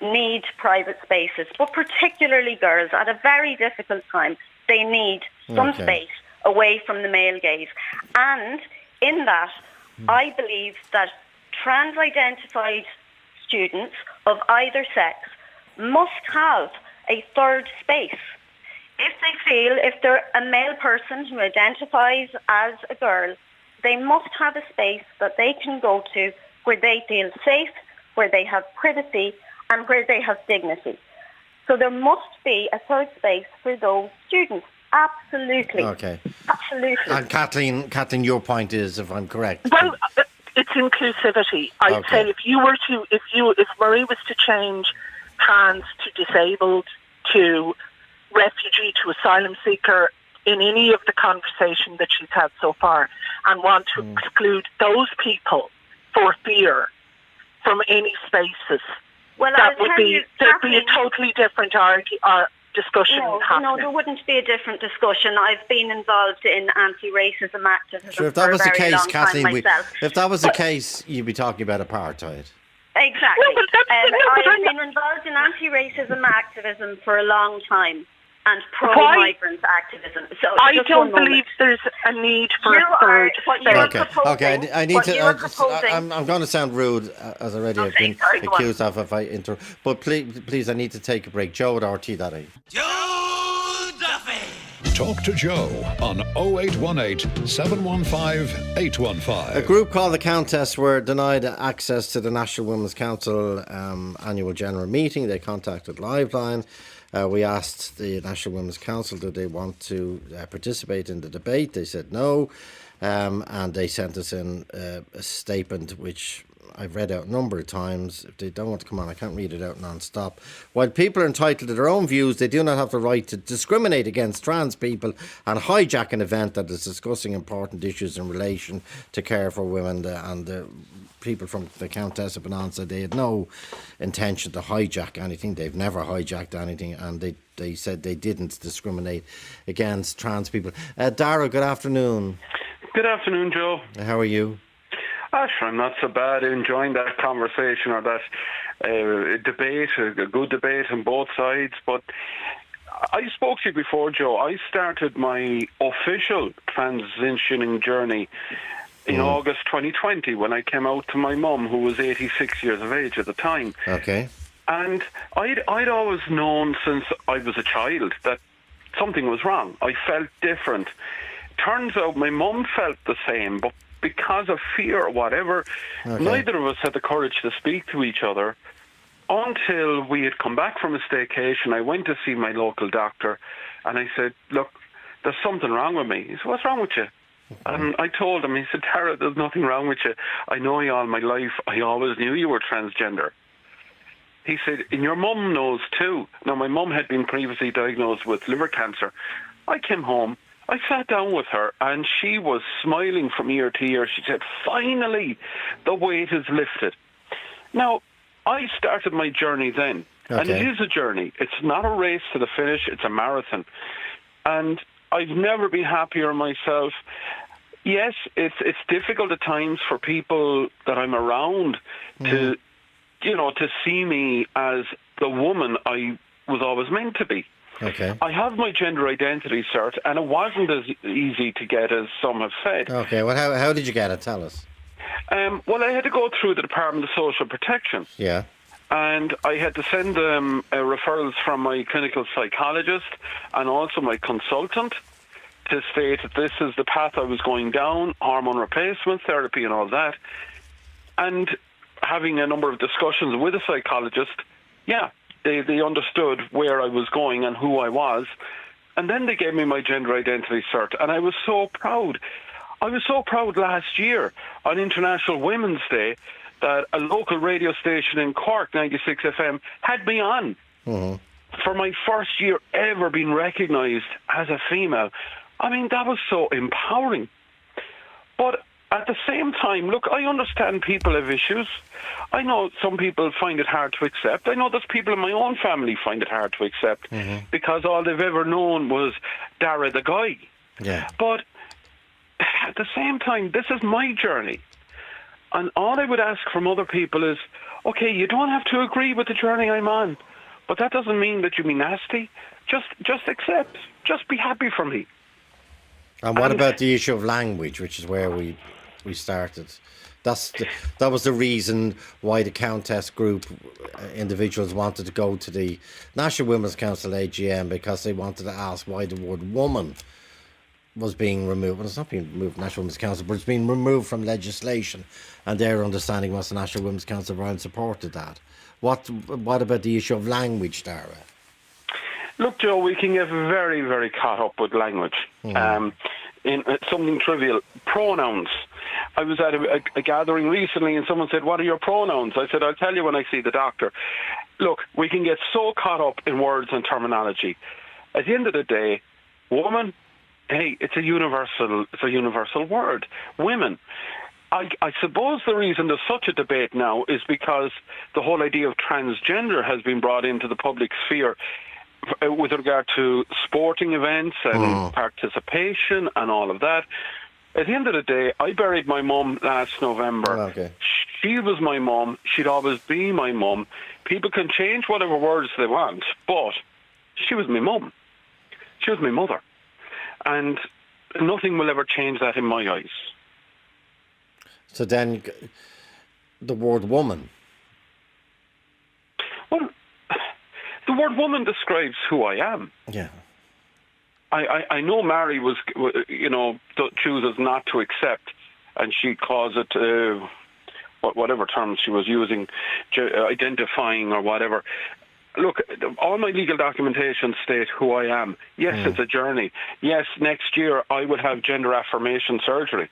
need private spaces, but particularly girls at a very difficult time. They need some space away from the male gaze. And in that, I believe that trans-identified students of either sex must have a third space. If they feel, if they're a male person who identifies as a girl, they must have a space that they can go to where they feel safe, where they have privacy, and where they have dignity. So there must be a third space for those students. Absolutely. Okay. Absolutely. And Kathleen, your point is, if I'm correct. Well, it's inclusivity. I'd say if Marie was to change trans to disabled to refugee to asylum seeker in any of the conversation that she's had so far, and want to exclude those people for fear from any spaces, well, there'd be a totally different discussion happening. No, there wouldn't be a different discussion. I've been involved in anti-racism activism if that was the case, Kathleen, if that was the case, you'd be talking about apartheid. Exactly. No, I've been involved in anti-racism activism for a long time and pro-migrant activism. So I don't believe there's a need for a third. Okay. I need to. I'm going to sound rude, as already I've been accused of if I interrupt. But please, I need to take a break. Joe at RTÉ. Joe Duffy. Talk to Joe on 0818 715 815. A group called the Countess were denied access to the National Women's Council annual general meeting. They contacted Liveline. We asked the National Women's Council, did they want to participate in the debate? They said no, and they sent us in a statement which I've read out a number of times. If they don't want to come on, I can't read it out non-stop. While people are entitled to their own views, they do not have the right to discriminate against trans people and hijack an event that is discussing important issues in relation to care for women. And the people from the Countess of Bonanza, they had no intention to hijack anything. They've never hijacked anything, and they said they didn't discriminate against trans people. Dara, good afternoon. Good afternoon, Joe. How are you? Sure, I'm not so bad. Enjoying that conversation or that debate, a good debate on both sides. But I spoke to you before, Joe. I started my official transitioning journey in August 2020 when I came out to my mum, who was 86 years of age at the time. Okay. And I'd always known since I was a child that something was wrong. I felt different. Turns out my mum felt the same, but because of fear or whatever, neither of us had the courage to speak to each other until we had come back from a staycation. I went to see my local doctor and I said, look, there's something wrong with me. He said, what's wrong with you? And I told him, he said, Tara, there's nothing wrong with you. I know you all my life. I always knew you were transgender. He said, and your mum knows too. Now, my mum had been previously diagnosed with liver cancer. I came home. I sat down with her and she was smiling from ear to ear. She said, finally, the weight is lifted. Now, I started my journey then. And it is a journey. It's not a race to the finish. It's a marathon. And I've never been happier myself. Yes, it's difficult at times for people that I'm around to see me as the woman I was always meant to be. Okay. I have my gender identity cert, and it wasn't as easy to get as some have said. Okay, well, how did you get it? Tell us. Well, I had to go through the Department of Social Protection. Yeah. And I had to send them referrals from my clinical psychologist and also my consultant to state that this is the path I was going down, hormone replacement therapy and all that. And having a number of discussions with a psychologist, they understood where I was going and who I was. And then they gave me my gender identity cert. And I was so proud. I was so proud last year on International Women's Day that a local radio station in Cork, 96 FM, had me on for my first year ever being recognised as a female. I mean, that was so empowering. But at the same time, look, I understand people have issues. I know some people find it hard to accept. I know there's people in my own family find it hard to accept because all they've ever known was Dara the guy. Yeah. But at the same time, this is my journey. And all I would ask from other people is, okay, you don't have to agree with the journey I'm on, but that doesn't mean that you be nasty. Just accept. Just be happy for me. And what about the issue of language, which is where we started? That was the reason why the Countess group individuals wanted to go to the National Women's Council AGM, because they wanted to ask why the word woman was being removed. Well, it's not being removed from National Women's Council, but it's being removed from legislation, and their understanding was the National Women's Council of Ireland supported that. What about the issue of language, Dara? Look, Joe, we can get very, very caught up with language. In something trivial, pronouns. I was at a gathering recently and someone said, what are your pronouns? I said, I'll tell you when I see the doctor. Look, we can get so caught up in words and terminology. At the end of the day, woman, hey, it's a universal word. Women. I suppose the reason there's such a debate now is because the whole idea of transgender has been brought into the public sphere with regard to sporting events and participation and all of that. At the end of the day, I buried my mum last November. Okay. She was my mum. She'd always be my mum. People can change whatever words they want, but she was my mum. She was my mother. And nothing will ever change that in my eyes. So then, the word woman. Well, the word woman describes who I am. Yeah. I know Mary was, chooses not to accept, and she calls it whatever term she was using, identifying or whatever. Look, all my legal documentation state who I am. Yes, it's a journey. Yes, next year I will have gender affirmation surgery.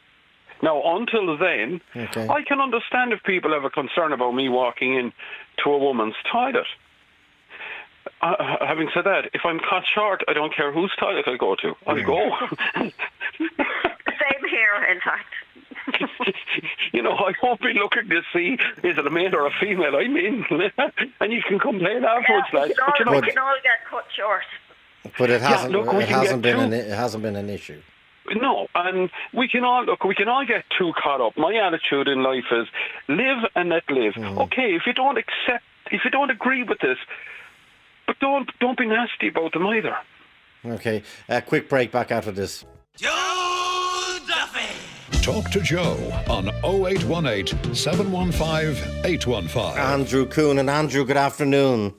Now, until then, I can understand if people have a concern about me walking in to a woman's toilet. Having said that, if I'm caught short, I don't care whose toilet I go to. I'll go. Same here, in fact. I won't be looking to see is it a male or a female. I'm in, and you can complain afterwards, lads. We can all get cut short. But it hasn't. It hasn't been an issue. No, and we can all get too caught up. My attitude in life is live and let live. Okay, if you don't agree with this, but don't be nasty about them either. Okay, quick break back after this. Joe Duffy. Talk to Joe on 0818 715 815. Andrew Coon. And Andrew, good afternoon.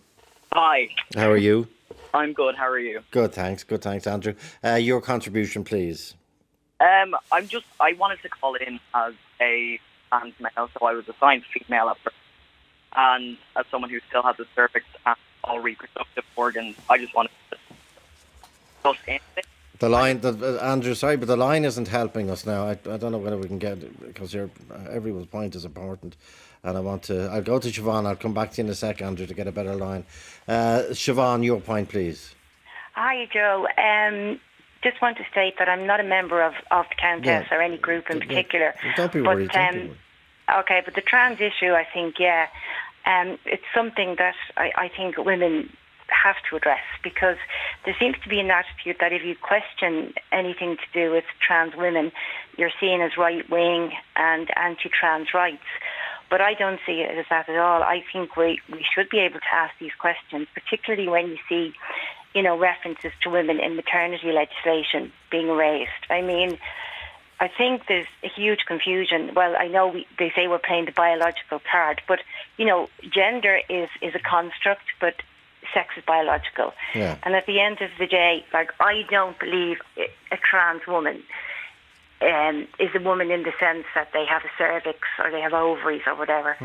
Hi. How are you? I'm good. How are you? Good, thanks, Andrew. Your contribution, please. I wanted to call in as a trans male, so I was assigned female at first. And as someone who still has a cervix and all reproductive organs, I just wanted to discuss anything. The line, Andrew, sorry, but the line isn't helping us now. I don't know whether we can get it, because everyone's point is important. And I'll go to Siobhan. I'll come back to you in a sec, Andrew, to get a better line. Siobhan, your point, please. Hi, Joe. Just want to state that I'm not a member of the Countess or any group in particular. Don't be worried. Okay, but the trans issue, I think, it's something that I think women have to address, because there seems to be an attitude that if you question anything to do with trans women, you're seen as right-wing and anti-trans rights. But I don't see it as that at all. I think we should be able to ask these questions, particularly when you see, references to women in maternity legislation being raised. I mean, I think there's a huge confusion. Well, I know they say we're playing the biological card, but, gender is a construct, but sex is biological. Yeah. And at the end of the day, I don't believe a trans woman is a woman in the sense that they have a cervix or they have ovaries or whatever.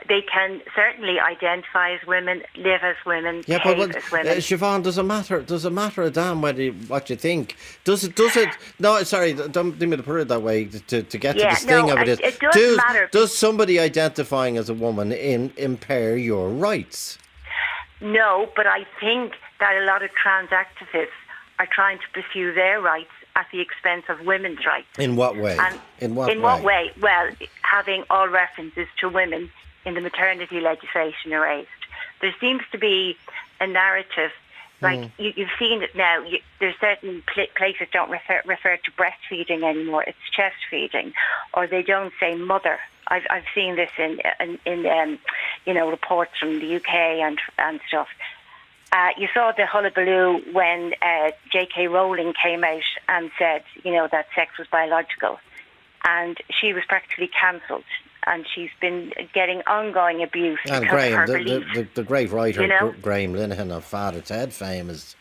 They can certainly identify as women, live as women, behave as women. Siobhan, does it matter a damn what you think? Does it? No, sorry, don't mean to put it that way. To get to the sting of it, it does matter. Does somebody identifying as a woman impair your rights? No, but I think that a lot of trans activists are trying to pursue their rights at the expense of women's rights. In what way? In what way? Well, having all references to women in the maternity legislation erased. There seems to be a narrative, you've seen it now. There's certain places don't refer to breastfeeding anymore. It's chest feeding, or they don't say mother. I've seen this in reports from the UK and stuff. You saw the hullabaloo when J.K. Rowling came out and said, that sex was biological. And she was practically cancelled. And she's been getting ongoing abuse and because Graham, of her beliefs. the great writer, Graham Linehan of Father Ted fame is...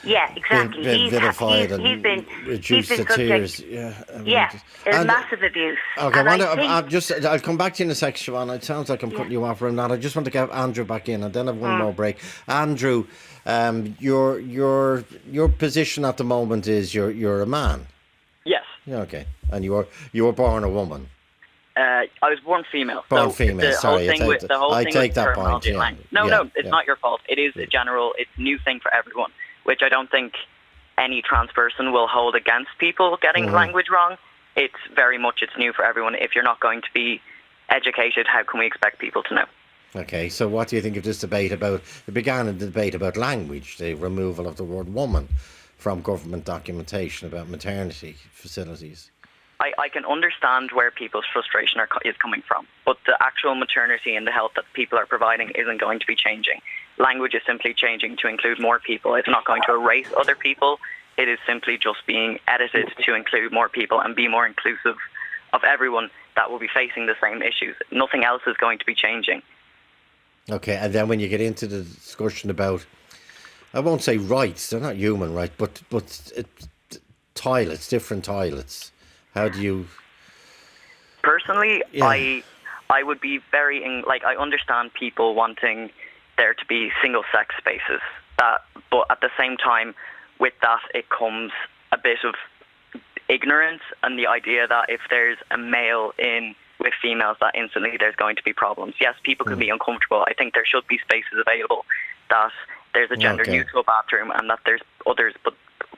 Yeah, exactly. Been vilified he's been reduced to tears. Massive abuse. Okay, I'll come back to you in a sec, Siobhan. It sounds like I'm cutting you off or not. I just want to get Andrew back in, and then I've one more break. Andrew, your position at the moment is you're a man. Yes. Yeah, okay, and you were born a woman. I was born female. Born female. Sorry, I take that point. Yeah. No, it's not your fault. It is it's a new thing for everyone, which I don't think any trans person will hold against people getting language wrong. It's new for everyone. If you're not going to be educated, how can we expect people to know? Okay, so what do you think of this debate it began a debate about language, the removal of the word woman from government documentation about maternity facilities? I can understand where people's frustration is coming from, but the actual maternity and the health that people are providing isn't going to be changing. Language is simply changing to include more people. It's not going to erase other people. It is simply just being edited to include more people and be more inclusive of everyone that will be facing the same issues. Nothing else is going to be changing. Okay, and then when you get into the discussion about, I won't say rights, they're not human rights, but toilets, different toilets. How do you... Personally, I would be I understand people wanting there to be single-sex spaces. But at the same time, with that, it comes a bit of ignorance and the idea that if there's a male in with females that instantly there's going to be problems. Yes, people can be uncomfortable. I think there should be spaces available that there's a gender neutral bathroom and that there's others, but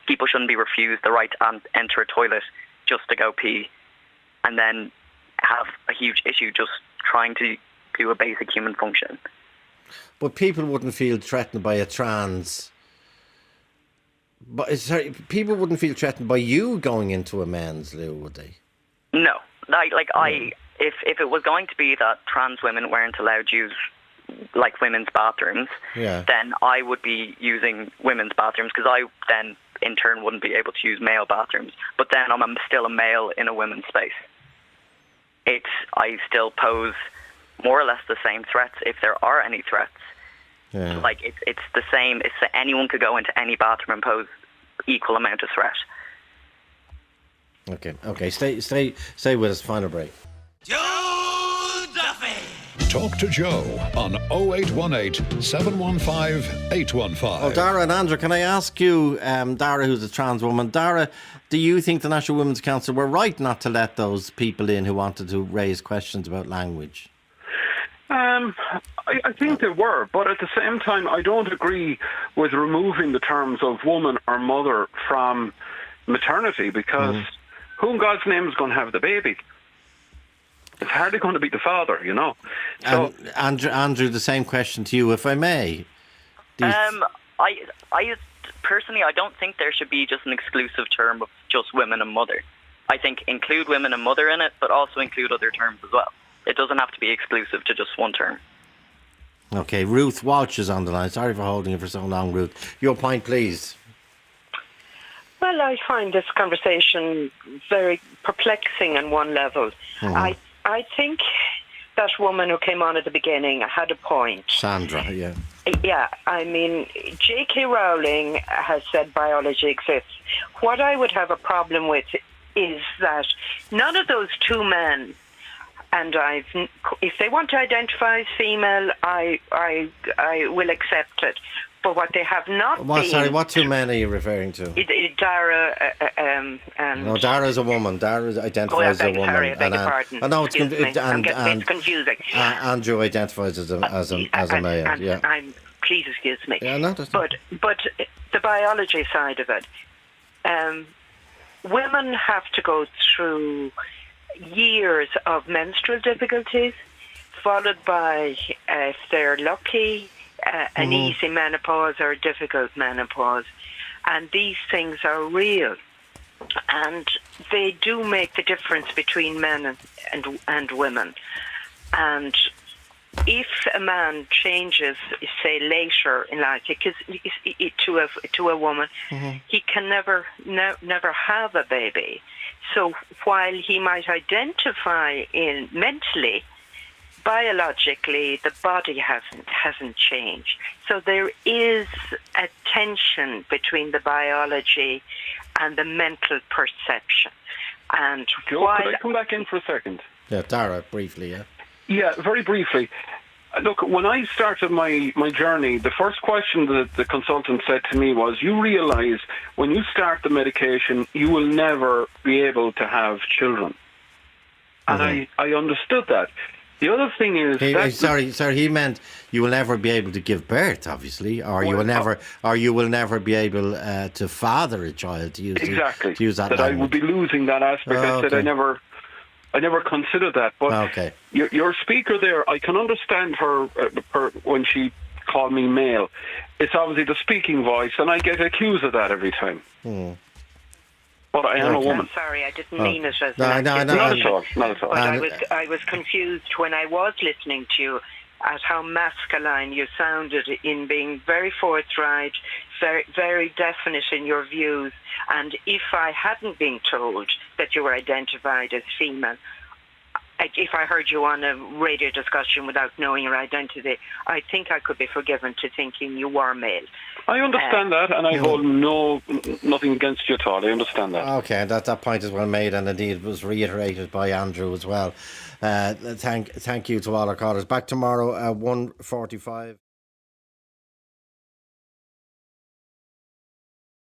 people shouldn't be refused the right to enter a toilet just to go pee and then have a huge issue just trying to do a basic human function. But people wouldn't feel threatened by a trans. But sorry, people wouldn't feel threatened by you going into a men's loo, would they? No, if it was going to be that trans women weren't allowed to use like women's bathrooms, then I would be using women's bathrooms because I then in turn wouldn't be able to use male bathrooms. But then I'm still a male in a women's space. I still pose more or less the same threats if there are any threats. Yeah. Like it's the same. It's that anyone could go into any bathroom and pose equal amount of threat. Okay. Stay with us. Final break. Joe Duffy. Talk to Joe on 0818 715 815. Oh, Dara and Andrew, can I ask you, Dara, who's a trans woman, Dara, do you think the National Women's Council were right not to let those people in who wanted to raise questions about language? I think they were, but at the same time, I don't agree with removing the terms of woman or mother from maternity because who in God's name is going to have the baby? It's hardly going to be the father, you know. So, Andrew, the same question to you, if I may. I personally, I don't think there should be just an exclusive term of just women and mother. I think include women and mother in it, but also include other terms as well. It doesn't have to be exclusive to just one term. Okay, Ruth Walsh is on the line. Sorry for holding it for so long, Ruth. Your point, please. Well, I find this conversation very perplexing on one level. I think that woman who came on at the beginning had a point. Sandra, yeah. Yeah, I mean, J.K. Rowling has said biology exists. What I would have a problem with is that none of those two men, and if they want to identify as female, I will accept it. But what they have not been... Sorry, what two men are you referring to? Dara and... No, Dara's a woman. Dara identifies as a woman. Sorry, I beg your pardon. No, it's confusing. Andrew identifies as a male, yeah. Please excuse me. Yeah, no, but the biology side of it, women have to go through years of menstrual difficulties, followed by, if they're lucky, an easy menopause or a difficult menopause. And these things are real. And they do make the difference between men and women. And if a man changes, say, later in life, because to a woman, he can never have a baby. So while he might identify in mentally, biologically, the body hasn't changed. So there is a tension between the biology and the mental perception. And Joe, could I come back in for a second? Yeah, Dara, briefly, yeah. Yeah, very briefly. Look, when I started my journey, the first question that the consultant said to me was, you realise when you start the medication, you will never be able to have children. And I understood that. The other thing is... Sorry, he meant you will never be able to give birth, obviously, or you will never be able to father a child, to use that language. I would be losing that aspect. I said I never considered that. But your speaker there, I can understand her when she called me male. It's obviously the speaking voice, and I get accused of that every time. But I am a woman. I'm sorry, I didn't mean it as not at all. But I was confused when I was listening to you at how masculine you sounded in being very forthright, very, very definite in your views. And if I hadn't been told that you were identified as female, if I heard you on a radio discussion without knowing your identity, I think I could be forgiven to thinking you were male. I understand that, and I hold nothing against you at all. I understand that. Okay, that point is well made, and indeed was reiterated by Andrew as well. Thank you to all our callers. Back tomorrow at 1:45.